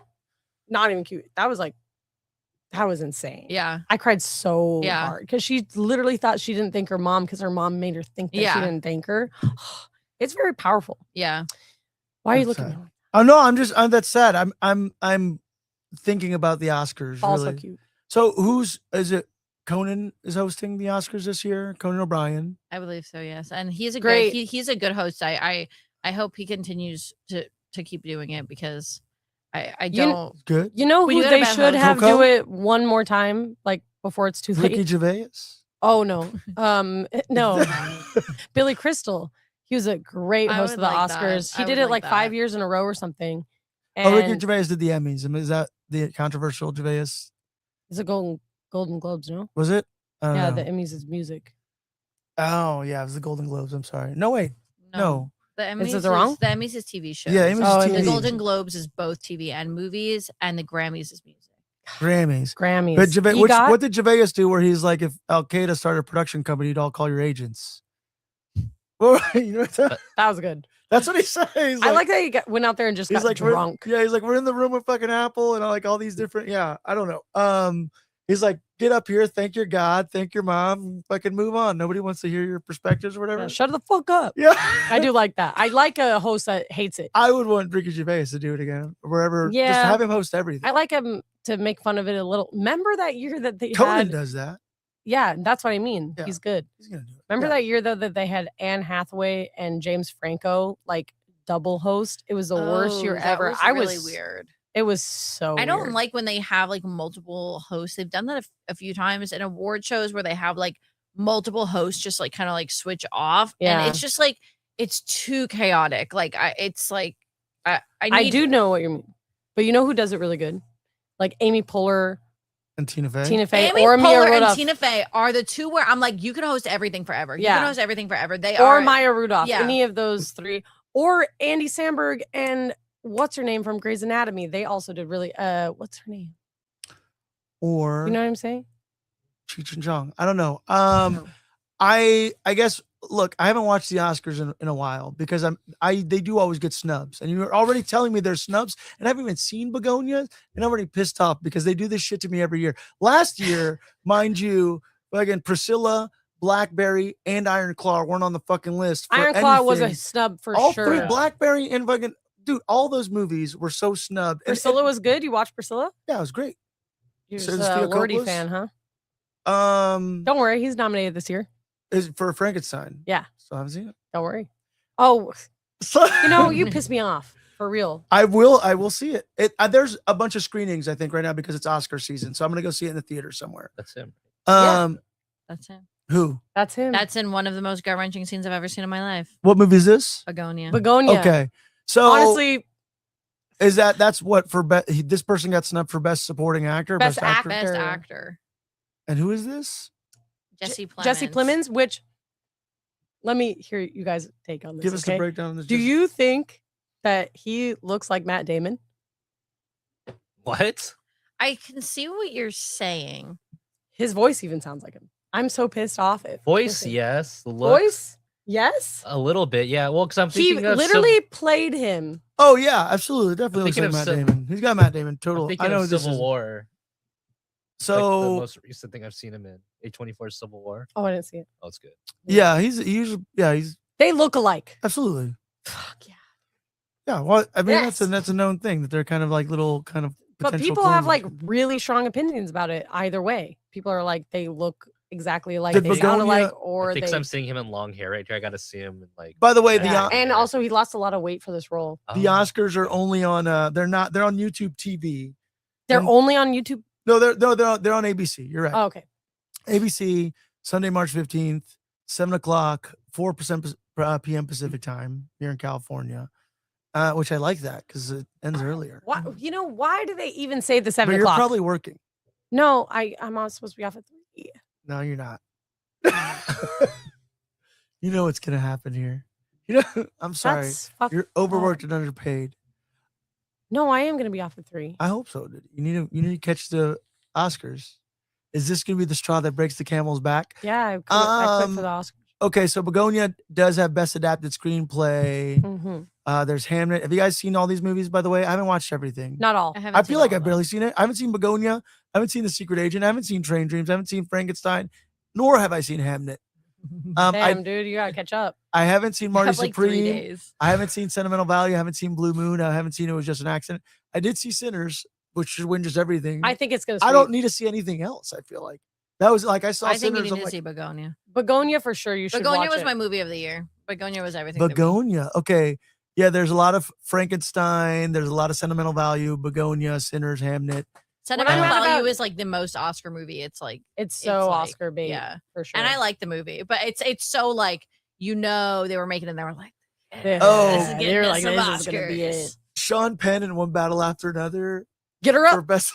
not even cute. That was insane. Yeah. I cried so hard because she literally thought she didn't thank her mom because her mom made her think that she Yeah. didn't thank her. It's very powerful. Yeah. Why are you That's looking sad. at me? Oh no, I'm that's sad. I'm thinking about the Oscars. Also really. cute. So is it? Conan is hosting the Oscars this year. Conan O'Brien. I believe so, yes. And he's a Great. good he's a good host. I hope he continues to keep doing it because I You- don't Good. You know When who you got a they bad should host. have Coco? do it one more time, like before it's too late. Ricky Gervais. Oh no. No. Billy Crystal. He was a great I host of would the like that. Oscars. He I did would it like like 5 that. years in a row or something. Oh, Ricky And Gervais did the Emmys. I mean, is that the controversial Gervais? it's a Golden Globes, no? Was it? I don't Yeah, know. the Emmys is music. Oh yeah, it was the Golden Globes. I'm sorry. No wait. No. The Emmys it wrong? The Emmys is TV shows. Yeah, Emmys Oh, is The TV. Golden Globes is both TV and movies, and the Grammys is music. Grammys. Grammys. But Gervais, EGOT? what did Gervais do where he's like, if Al Qaeda started a production company, you'd all call your agents? Well, you know That was good. that's what he says. He's I like that he went out there and just he's got like drunk. Yeah, he's like, we're in the room with fucking Apple and like all these different. Yeah, I don't know. He's like, get up here, thank your God, thank your mom, and fucking move on. Nobody wants to hear your perspectives or whatever. Yeah, shut the fuck up. Yeah. I do like that. I like a host that hates it. I would want Ricky Gervais to do it again. Wherever. Just Yeah. have him host everything. I like him to make fun of it a little. Remember that year that they Conan had? does that. Yeah, that's what I mean. Yeah. He's good. He's gonna do it. Remember Yeah. that year though that they had Anne Hathaway and James Franco like double host? It was the worst year that ever. Was I really was weird. It was so. I don't weird. like when they have like multiple hosts. They've done that a few times in award shows where they have like multiple hosts just like kind of like switch off. Yeah. And it's just like it's too chaotic. Like I do know what you mean, but you know who does it really good? Like Amy Poehler, And Tina Fey. Tina Fey, Amy or Mia Poehler and Rudolph, Tina Fey are the two where I'm like, you can host everything forever. You Yeah. can host everything forever. They or are Maya Rudolph. yeah. Any of those three, or Andy Samberg and what's her name from Grey's Anatomy? They also did really. What's her name? Or You know what I'm saying? Cheech and Chong. I don't know. I guess look, I haven't watched the Oscars in a while because they do always get snubs. And you're already telling me there's snubs, and I haven't even seen Begonia, and I'm already pissed off because they do this shit to me every year. Last year, mind you, again, Priscilla, Blackberry, and Iron Claw weren't on the fucking list. For Iron Claw was a anything. snub for all sure. three, Blackberry and fucking dude, all those movies were so snubbed. And Priscilla was good. You watched Priscilla? yeah, it was great. You're So just it's a Sophia Lordy Coppola's? fan, huh? Don't worry, he's nominated this year. Is for Frankenstein. Yeah. So I haven't seen it. Don't worry. Oh, So you know, you piss me off for real. I will see it. There's a bunch of screenings, I think, right now because it's Oscar season. So I'm gonna go see it in the theater somewhere. That's him. That's him. Who? That's him. That's in one of the most gut-wrenching scenes I've ever seen in my life. What movie is this? Begonia. Begonia. Okay. So honestly, is that's what for this person got snubbed for best supporting actor, or Best actor? Best actor. And who is this? Jesse Plemons. Jesse Plemons, which let me hear you guys take on this. Give us the okay? breakdown of this. Do you think that he looks like Matt Damon? What? I can see what you're saying. His voice even sounds like him. I'm so pissed off. Voice, yes. Look, Voice, yes. a little bit, yeah. Well, because I'm He thinking of literally played him. Oh yeah, absolutely, definitely looks thinking like of Matt Civil- Damon. He's got Matt Damon. I'm Total. thinking I know of this Civil is. War. So Like the most recent thing I've seen him in. A24 Civil War. Oh, I didn't see it. Oh, it's good. yeah, he's usually he's They look alike. absolutely. Fuck yeah. Yeah, well, I mean Yes. that's a known thing that they're kind of like little kind of. But potential people have clones. like really strong opinions about it either way. People are like they look exactly alike, Did they sound Begonia- alike, or I think they. I'm seeing him in long hair right here. I got to see him in like. By the way, Yeah, the and also he lost a lot of weight for this role. the Oh. Oscars are only on they're on YouTube TV. They're and- only on YouTube. No, they're on ABC. You're right. Oh, okay. ABC Sunday, March 15th, 7:00, 4% p.m. Pacific time here in California. Which I like that because it ends earlier. Why? You know why do they even say the But 7 you're o'clock? probably working. No, I'm not supposed to be off at 3. No, you're not. You know what's gonna happen here. You know, I'm sorry. That's fucked You're overworked and underpaid. No, I am gonna be off at 3. I hope so. Dude. You need to catch the Oscars. Is this gonna be the straw that breaks the camel's back? Yeah, I quit for the Oscars. Okay, so Begonia does have best adapted screenplay. Mhm. There's Hamnet. Have you guys seen all these movies? By the way, I haven't watched everything. Not all. I haven't I seen feel like all I've of them. barely seen it. I haven't seen Begonia. I haven't seen The Secret Agent. I haven't seen Train Dreams. I haven't seen Frankenstein, nor have I seen Hamnet. Damn, dude, you gotta catch up. I haven't seen I Marty have like 3 Supreme. days. I haven't seen Sentimental Value. I haven't seen Blue Moon. I haven't seen It Was Just an Accident. I did see Sinners, which should win just everything. I think it's gonna. I don't sweep. need to see anything else. I feel like that was like I saw I think you Sinners. need I'm to like, see Begonia. Begonia for sure. You should Begonia watch was it. my movie of the year. Begonia was everything. to me. Begonia. Okay. Yeah, there's a lot of Frankenstein. There's a lot of Sentimental Value. Begonia, Sinners, Hamnet. Sentimental mad Value about- is like the most Oscar movie. It's like, It's so like- Oscar bait. yeah. for sure. and I like the movie, but it's so like they were making it. And they were like, Yeah, Oh. this is they getting were us like, some this is gonna be Oscars. it. Sean Penn in One Battle After Another Get her for up. best.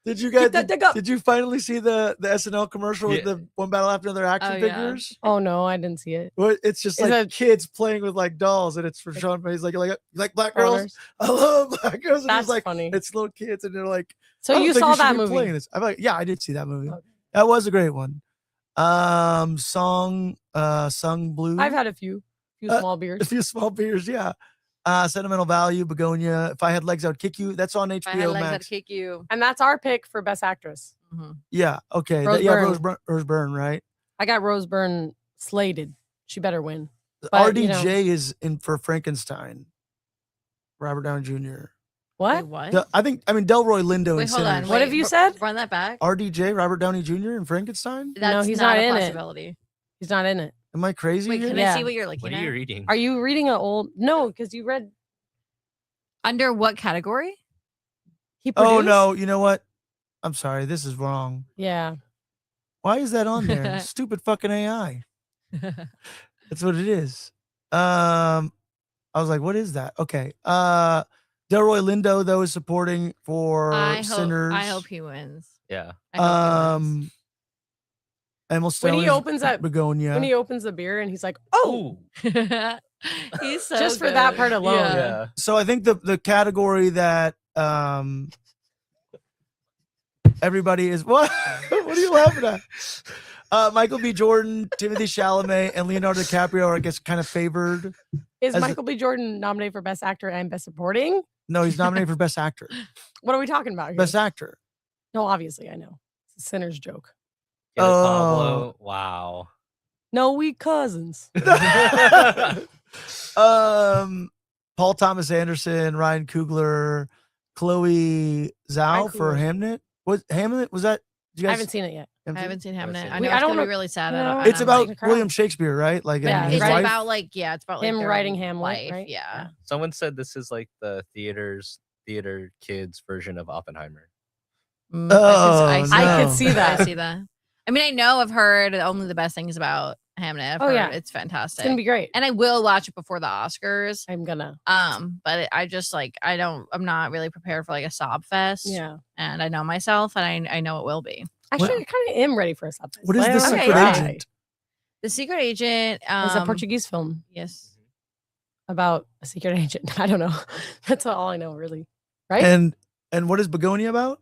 Did you guys? Get that dick up. Did you finally see the SNL commercial with Yeah. the One Battle After Another action Oh, yeah. figures? Oh no, I didn't see it. Well, it's just Is like it- kids playing with like dolls, and it's for Sean Penn. He's like black girls. Honors. I love black girls. And That's it's like funny. it's little kids, and they're like, So I don't you think saw we should that be movie? playing this. I'm like, yeah, I did see that movie. Okay. That was a great one. Sung Blue. I've had a few Uh, small a beers. few small beers. Yeah. Sentimental Value, Begonia. If I Had Legs, I Would Kick You. That's on If I had HBO legs, I'd Max. kick you. And that's our pick for best actress. Yeah. Okay. Rose Byrne. Rose Byrne, right? I got Rose Byrne slated. She better win. But, RDJ is in for Frankenstein. Robert Downey Jr. What? Wait, what? I mean Delroy Lindo Wait, in hold on. Sinners. What have you said? Run that back. RDJ, Robert Downey Jr. in Frankenstein? That's he's not a in it. possibility. He's not in it. Am I crazy? Wait, here? can Yeah. I see what you're looking What at? are you reading? Are you reading an old? No, because you read. Under what category? He produced? Oh no, you know what? I'm sorry, this is wrong. Yeah. Why is that on there? Stupid fucking AI. That's what it is. I was like, what is that? Okay. Delroy Lindo though is supporting for Sinners. I hope he wins. Yeah. I hope he wins. Emma Stone When he is opens that, Begonia. when he opens the beer and he's like, "Oh, He's so just for that good. part alone." Yeah. So I think the category that everybody is what? What are you laughing at? Michael B. Jordan, Timothée Chalamet, and Leonardo DiCaprio are, I guess, kind of favored. Is As Michael B. Jordan nominated for Best Actor and Best Supporting? No, he's nominated for Best Actor. What are we talking about here? Best Actor. No, obviously I know. It's a sinner's joke. Get it, Oh. Pablo. Wow. No, we cousins. Paul Thomas Anderson, Ryan Coogler, Chloe Zhao Ryan for Coogler. Hamlet. Was Hamlet? Was that? Did you I guys haven't seen it yet. I haven't seen Hamnet. seen I it. know I it's don't gonna be know- really sad. no, I don't, it's It's I'm about like- William Shakespeare, right? Like, Yeah, and his It's wife. about it's about like Him their writing Hamlet, life. right? Yeah. Someone said this is like the theater kids version of Oppenheimer. Oh, I could no. see that. I see that. I mean, I know I've heard only the best things about Hamnet. I've Oh, heard yeah. it's fantastic. It's gonna be great. and I will watch it before the Oscars. I'm gonna. But I just I'm not really prepared for like a sob fest. Yeah. And I know myself, and I know it will be. Actually, I kind of am ready for a subject. What is the Okay, secret yeah. agent? The Secret Agent. It's a Portuguese film Yes. about a secret agent. I don't know. That's all I know, really. Right? And what is Begonia about?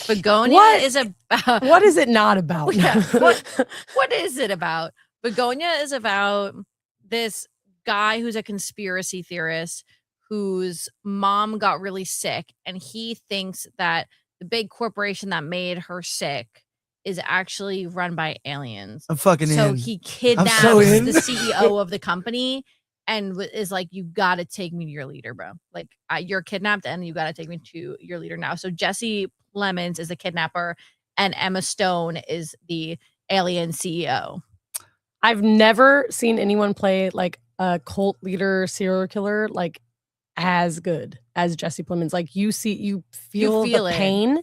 Begonia What? is about What is it not about? Yeah, what is it about? Begonia is about this guy who's a conspiracy theorist whose mom got really sick, and he thinks that the big corporation that made her sick is actually run by aliens. I'm fucking So in. he kidnaps so in. the CEO of the company and is like, "You got to take me to your leader, bro. Like, you're kidnapped, and you got to take me to your leader now." So Jesse Plemons is the kidnapper, and Emma Stone is the alien CEO. I've never seen anyone play like a cult leader serial killer like as good as Jesse Plemons. Like you feel feel the it. pain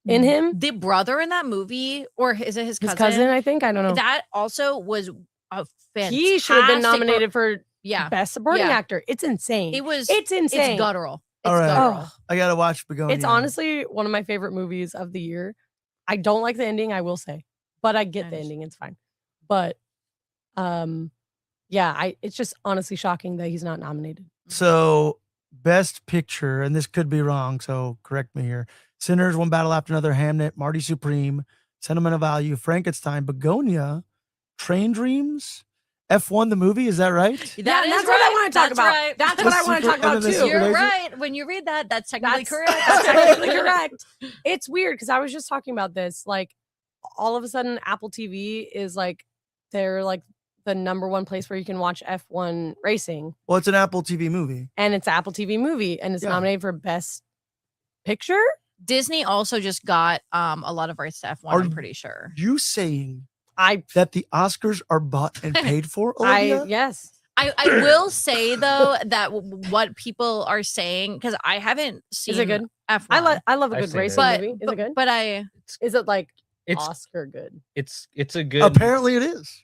in him. The brother in that movie, or is it his cousin? His cousin, I think. I don't know. That also was a fantastic. He should have been nominated for Yeah, best supporting Yeah. actor. It's insane. it was. It's insane. It's guttural. It's All right. guttural. Oh, I gotta watch Begonia. it's honestly one of my favorite movies of the year. I don't like the ending, I will say, but I get the ending. It's fine. But, yeah, it's just honestly shocking that he's not nominated. So, best picture, and this could be wrong, so correct me here. Sinners, One Battle After Another, Hamnet, Marty Supreme, Sentimental Value, Frankenstein, Begonia, Train Dreams, F1 the movie. Is that right? That Yeah, is that's what I right. want to talk That's about. right. That's what I want to talk about And then the too. Secret You're Agent? right. When you read that, that's technically correct. That's technically correct. It's weird because I was just talking about this. Like, all of a sudden, Apple TV is like, they're like the number one place where you can watch F1 racing, Well, it's an Apple TV movie. and it's an Apple TV movie, and it's Yeah. nominated for Best Picture. Disney also just got a lot of rights to F1. Are I'm pretty sure. You saying I that the Oscars are bought and paid for, Olivia? yes. I will say though that what people are saying, because I haven't seen Is it good? F1. I love a I've good seen it. racing but, movie. Is it good? But I Is it like It's Oscar good? it's a good. Apparently it is.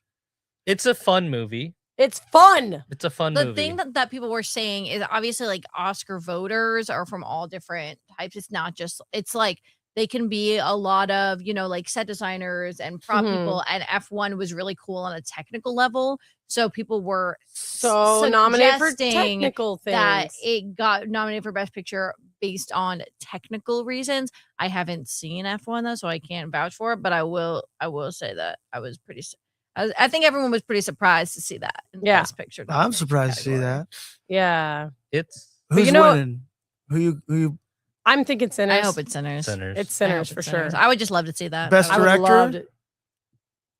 It's a fun movie. It's fun. It's a fun the movie. thing that people were saying is obviously like Oscar voters are from all different types. It's not just, it's like they can be a lot of, like set designers and prop Mhm. people, and F1 was really cool on a technical level. So people were So nominated for suggesting technical things. that it got nominated for Best Picture based on technical reasons. I haven't seen F1 though, so I can't vouch for it, but I will say that I I think everyone was pretty surprised to see that. In the Yeah. Best Picture. I'm surprised to see that. Yeah. It's Who's you know- winning? Who you I'm thinking Sinners. I hope it's Sinners. Sinners. It's I Sinners hope for it's sure. Sinners. I would just love to see that. Best I would director? love to-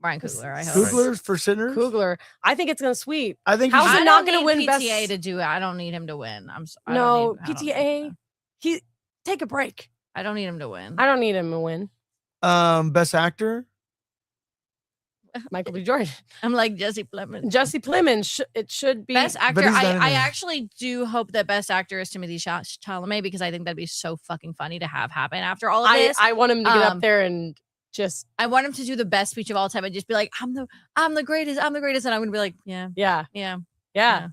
Brian Coogler. I hope. Coogler for Sinners? Coogler. I think it's gonna sweep. I think How's he's- it I not don't gonna need win PTA best- to do it. I don't need him to win. I No, don't need PTA. that. He take a break. I don't need him to win. I don't need him to win. Best actor. Michael B. Jordan. I'm like Jesse Plemons. Jesse Plemons. It should be Best actor. he's not in I there. actually do hope that best actor is Timothée Chalamet because I think that'd be so fucking funny to have happen after all of this. I want him to get up Um, there and just I want him to do the best speech of all time and just be like, I'm the greatest, and I'm gonna be like, yeah, yeah. Yeah.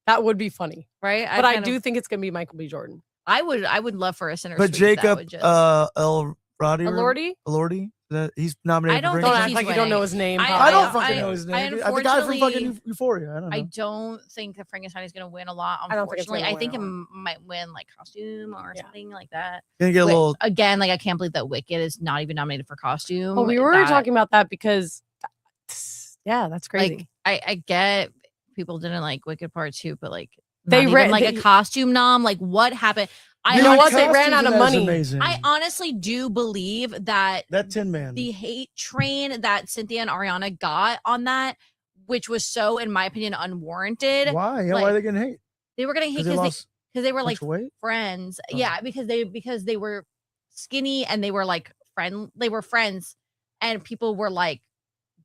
That would be funny. right. But I kind do of- think it's gonna be Michael B. Jordan. I would love for a Sinner. But Jacob Elordi, Elordi? that he's nominated. I don't for Don't think Grammy. act he's like you don't know his name. I don't I- fucking I- know his I name. dude. The guy from fucking unfortunately- Euphoria. I don't know. I don't think that Frankenstein is going to win a lot. I don't think it's Unfortunately, gonna I think it win might win like costume or Yeah. something like that. Gonna get a Wait, little. again, like I can't believe that Wicked is not even nominated for costume. Well, we were That- talking about that because that's crazy. Like I get people didn't like Wicked Part 2, but like They not ra- even like they- a costume nom. Like what happened? You know The what? They ran costumes out in of that is money. Amazing. I honestly do believe that That Tin Man. the hate train that Cynthia and Ariana got on that, which was so, in my opinion, unwarranted. Why? Yeah, why are like, they getting hate? They were getting hate Because they lost because they were a like bunch of weight. friends. Oh. Yeah, because they were skinny and they were like they were friends, and people were like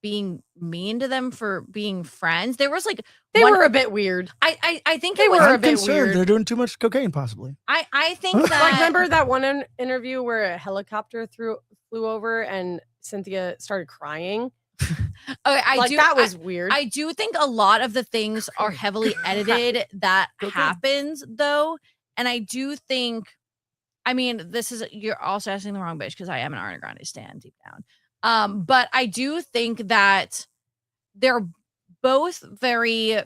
being mean to them for being friends. There was like They one- were a bit weird. I think They it was were a I'm bit concerned weird. they're doing too much cocaine, possibly. I think that Like, remember that one interview where a helicopter flew over and Cynthia started crying? okay, I Like, do that was weird. I do think a lot of the things are heavily edited that Cocaine. happens though. And I do think, I mean, you're also asking the wrong bitch because I am an Ariana Grande stan deep down. But I do think that they're both very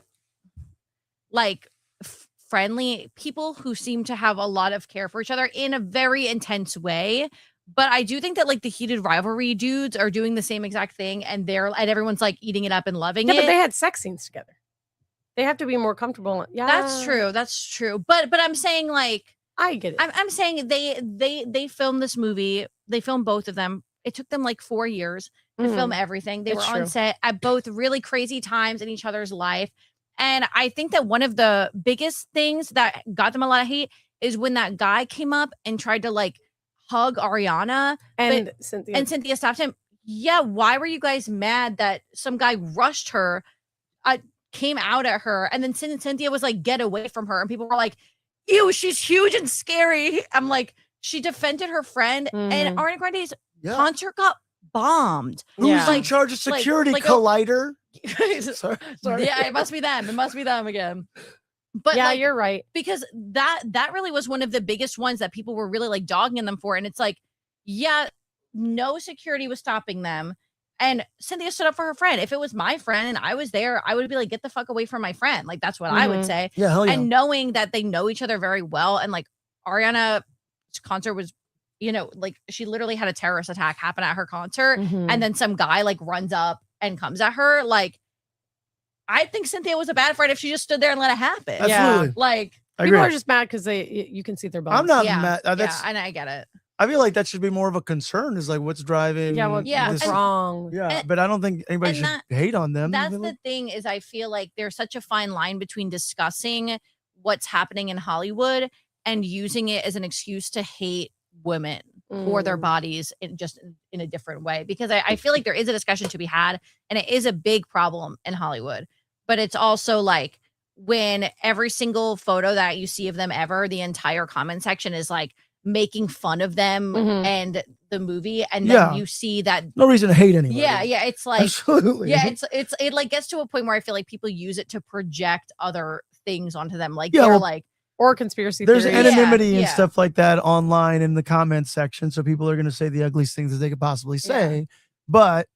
like friendly people who seem to have a lot of care for each other in a very intense way. But I do think that like the heated rivalry dudes are doing the same exact thing and everyone's like eating it up and loving yeah, it. but they had sex scenes together. They have to be more comfortable. Yeah, That's true. That's true. But I'm saying like I get it. I'm saying they filmed this movie. They filmed both of them. It took them like 4 years to film everything. They It's were on true. set at both really crazy times in each other's life. And I think that one of the biggest things that got them a lot of hate is when that guy came up and tried to like hug Ariana and Cynthia. and Cynthia stopped him. Yeah, why were you guys mad that some guy rushed her, came out at her, and then Cynthia was like, get away from her. And people were like, ew, she's huge and scary. I'm like, she defended her friend, and Ariana Grande's Yeah. concert got bombed. Who's Yeah. in charge of Like- security? like a- Collider. Sorry. Yeah, it must be them. It must be them again. But yeah, like, you're right. because that really was one of the biggest ones that people were really like dogging them for. And it's like, yeah, no security was stopping them. And Cynthia stood up for her friend. If it was my friend and I was there, I would be like, get the fuck away from my friend. Like, that's what I would Mhm. say. Yeah, hell yeah. And knowing that they know each other very well. And like Ariana's concert was, like she literally had a terrorist attack happen at her concert. Mhm. And then some guy like runs up and comes at her. Like, I think Cynthia was a bad friend if she just stood there and let it happen. Yeah. Absolutely. Like, I People agree. are just mad because you can see their bones. I'm not yeah, mad. That's. yeah, and I get it. I feel like that should be more of a concern. Is like what's driving. Yeah, Yeah, what's this- and- wrong? Yeah, and- but I don't think anybody and should that- hate on them. That's you know? the thing is I feel like there's such a fine line between discussing what's happening in Hollywood and using it as an excuse to hate women for their Mm. bodies in a different way. Because I feel like there is a discussion to be had and it is a big problem in Hollywood. But it's also like when every single photo that you see of them ever, the entire comment section is like making fun of them Mhm. and the movie. And then Yeah. you see that. No reason to hate anyone. Yeah. It's like, Absolutely. yeah, it like gets to a point where I feel like people use it to project other things onto them. Like Yeah, they're well, like, Or conspiracy There's theories. anonymity and yeah. stuff like that online in the comments section, so people are going to say the ugliest things that they could possibly say. But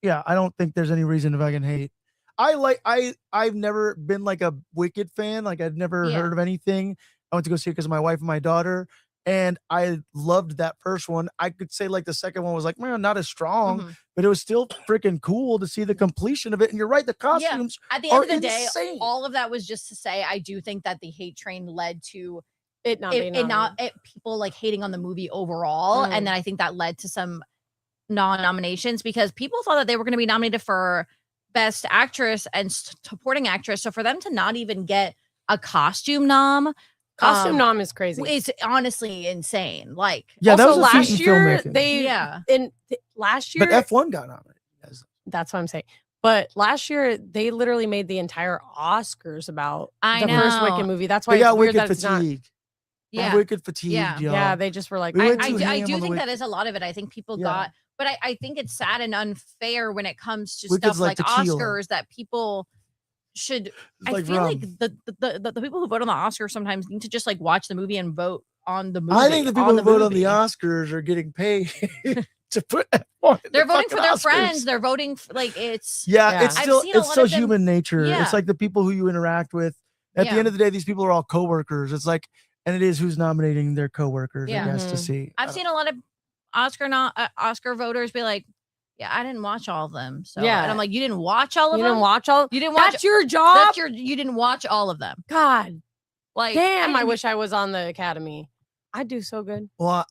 yeah, I don't think there's any reason if I can hate. I've never been like a Wicked fan. Like I'd never Yeah. heard of anything. I went to go see it because of my wife and my daughter. And I loved that first one. I could say like the second one was like, man, not as strong, Mhm. but it was still freaking cool to see the completion of it. And you're right, the costumes At the are end of the day, insane. all of that was just to say I do think that the hate train led to It not being nominated. people like hating on the movie overall, Mm. and then I think that led to some non-nominations because people thought that they were going to be nominated for Best Actress and Supporting Actress. So for them to not even get a costume nom, Costume nom is crazy. is honestly insane. Like, Yeah, that Also, was a feat last in year filmmaking. they yeah, last year But F1 got nominated. that's what I'm saying. But last year they literally made the entire Oscars about I the first know. Wicked movie. That's But why yeah, it's weird Wicked that it's not. fatigue. yeah. Wicked fatigue, Yeah. y'all. Yeah, they just were like, We went I too do ham on the think Wicked. that is a lot of it. I think people Yeah. got, but I think it's sad and unfair when it comes to Wicked's stuff like like tequila. Oscars that people should. It's I like feel like rum. the people who vote on the Oscars sometimes need to just like watch the movie and vote on the movie. I think the people on who vote on the movie. Oscars are getting paid to put F1 in They're the voting for fucking their Oscars. friends. They're voting like it's. Yeah, Yeah. it's I've still seen a it's lot still of them- human nature. Yeah. It's like the people who you interact with. At the Yeah. end of the day, these people are all coworkers. It's like, and it is who's nominating their coworkers, Yeah. I guess, to Mhm. see. I've seen a lot of Oscar voters be like, yeah, I didn't watch all of them. So Yeah. and I'm like, you didn't watch all of You them. didn't watch all. You didn't watch. That's your job. You didn't watch all of them. God Like, damn! I and- wish I was on the Academy. I'd do so good. Well,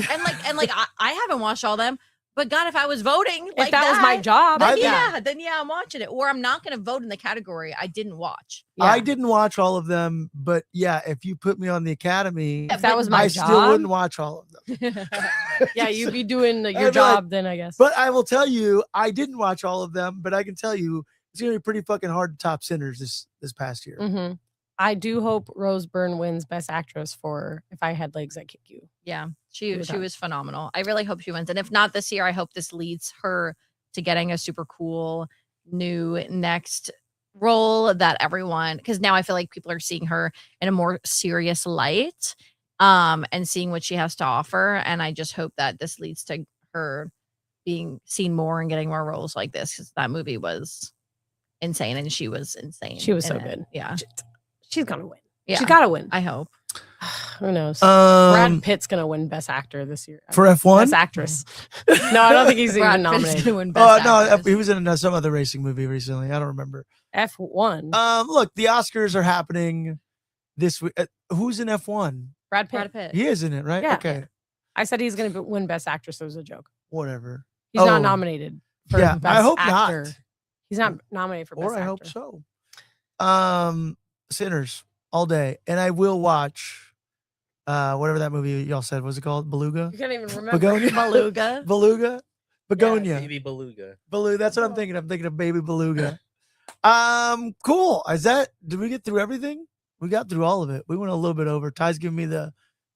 and like I haven't watched all them, but God, if I was voting, If like that was my job, then I then I'm watching it. Or I'm not going to vote in the category I didn't watch. I didn't watch all of them, but yeah, if you put me on the Academy, If that was my I job, still wouldn't watch all of them. yeah, you'd be doing I'd your be like, job then, I guess. But I will tell you, I didn't watch all of them, but I can tell you it's gonna be pretty fucking hard to top Sinners this past year. hmm I do hope Rose Byrne wins Best Actress for If I Had Legs, I'd Kick You. Yeah, Good she time. was phenomenal. I really hope she wins, and if not this year, I hope this leads her to getting a super cool new next role that everyone, because now I feel like people are seeing her in a more serious light, and seeing what she has to offer, and I just hope that this leads to her being seen more and getting more roles like this, because that movie was insane, and she was insane. She was so in it. good. Yeah, She's gonna win. yeah. She's gotta win. I hope. Who knows? Brad Um, Pitt's gonna win Best Actor this year. for F1. Best Actress. No, I don't think he's Brad even Pitt's nominated. gonna win Oh Best no, Actress. he was in some other racing movie recently. I don't remember. F1. Look, the Oscars are happening this week. Who's in F1? Brad Pitt. Brad Pitt. He is in it, right? Yeah. Okay, I said he's gonna win Best Actress. It was a joke. whatever. He's Oh. not nominated for Yeah, I Best hope Actor. not. He's not nominated for Best Or I Actor. hope so. Sinners all day, and I will watch whatever that movie y'all said. Was it called? Beluga? You can't even remember. Begonia? Beluga. Beluga? Begonia. Baby beluga. Beluga. That's what I'm thinking. I'm thinking of Baby Beluga. Cool. Did we get through everything? We got through all of it. We went a little bit over. Ty's giving me the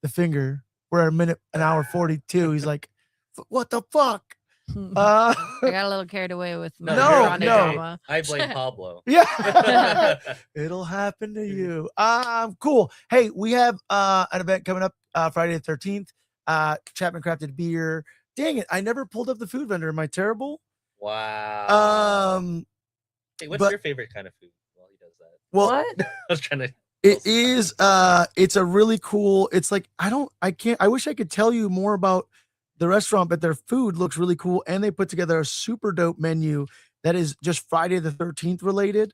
finger. We're at an hour 42. He's like, what the fuck? I got a little carried away with my No, Grande no. drama. I blame Pablo. Yeah. It'll happen to you. Cool. Hey, we have an event coming up Friday the 13th. Chapman Crafted Beer. Dang it. I never pulled up the food vendor. Am I terrible? Wow. Hey, what's but- your favorite kind of food while he does that? Well, What? I was trying to. it is it's a really cool, it's like I wish I could tell you more about the restaurant, but their food looks really cool, and they put together a super dope menu that is just Friday the 13th related,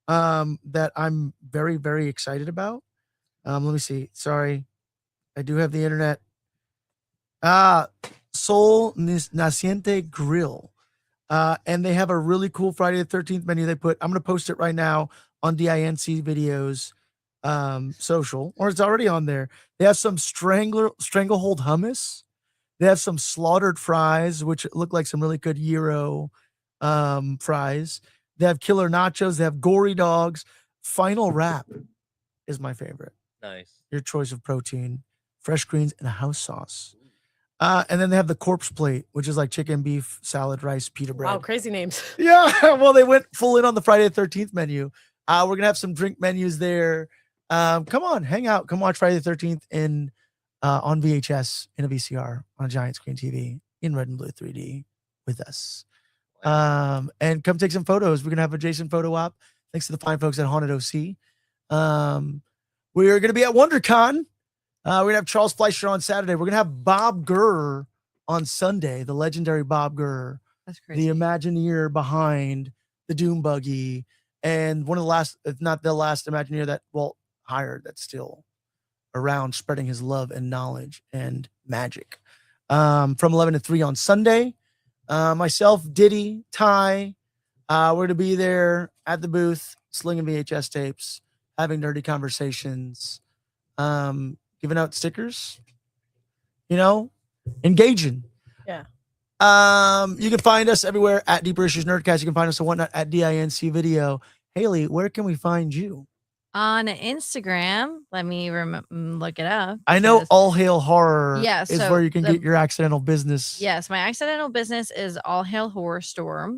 that I'm very, very excited about. Let me see. Sorry. I do have the internet. Sol Naciente Grill. And they have a really cool Friday the 13th menu they put. I'm going to post it right now on DINC videos social, or it's already on there. They have some stranglehold hummus. They have some slaughtered fries, which look like some really good gyro fries. They have killer nachos. They have gory dogs. Final wrap is my favorite. Nice. Your choice of protein, fresh greens, and a house sauce. And then they have the corpse plate, which is like chicken, beef, salad, rice, pita bread. Wow, crazy names. Yeah, well, they went full in on the Friday the 13th menu. We're gonna have some drink menus there. Come on, hang out. Come watch Friday the 13th on VHS in a VCR on a giant screen TV in red and blue 3D with us. And come take some photos. We're gonna have a Jason photo op. Thanks to the fine folks at Haunted OC. We are gonna be at WonderCon We're gonna have Charles Fleischer on Saturday. We're gonna have Bob Gurr on Sunday, the legendary Bob Gurr, That's crazy. the Imagineer behind the Doom Buggy, and one of the last, if not the last Imagineer that Walt hired that's still around spreading his love and knowledge and magic. From 11 to 3 on Sunday. Myself, Diddy, Ty, we're going to be there at the booth, slinging VHS tapes, having nerdy conversations, giving out stickers, engaging. Yeah. You can find us everywhere at Deeper Issues Nerdcast. You can find us on Whatnot at DINC Video. Hailey, where can we find you? On Instagram, let me look it up. I know because- All Hail Horror Yeah, is so where you can the- get your accidental business. Yes, my accidental business is All Hail Horror Store,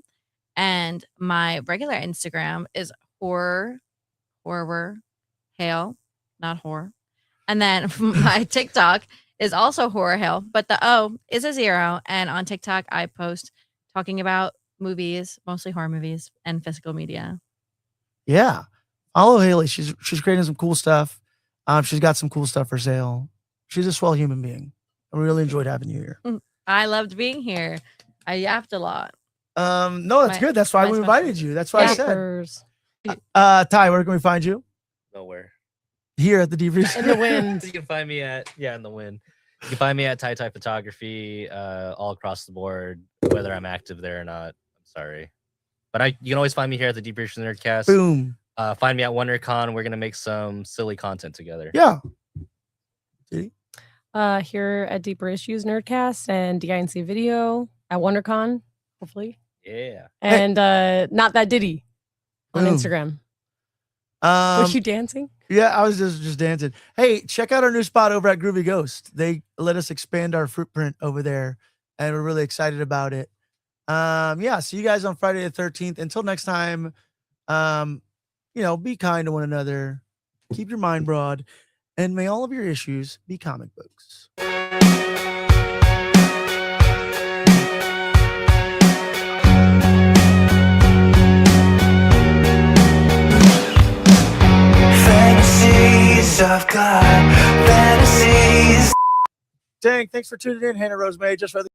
and my regular Instagram is horror, hail, not horror. And then my TikTok is also horror hail, but the O is a 0. And on TikTok, I post talking about movies, mostly horror movies, and physical media. Yeah. Follow Hailey. She's creating some cool stuff. She's got some cool stuff for sale. She's a swell human being. I really enjoyed having you here. I loved being here. I yapped a lot. No, that's good. That's why my we special- invited you. That's why I said. Yappers. Ty, where can we find you? Nowhere. Here at the Deep In the wind. You can find me at in the wind. You can find me at Ty Photography all across the board, whether I'm active there or not. I'm sorry, but you can always find me here at the Deep Issues Nerdcast. Boom. Find me at WonderCon. We're gonna make some silly content together. Yeah. Here at Deeper Issues Nerdcast and DINC Video at WonderCon, hopefully. Yeah. And Not That Diddy on Boom. Instagram. Was you dancing? Yeah, I was just dancing. Hey, check out our new spot over at Groovy Ghost. They let us expand our footprint over there, and we're really excited about it. Yeah, see you guys on Friday the 13th. Until next time, be kind to one another, keep your mind broad, and may all of your issues be comic books. Fantasies of God, fantasies. Dang, thanks for tuning in, Hannah Rosemary. Just for the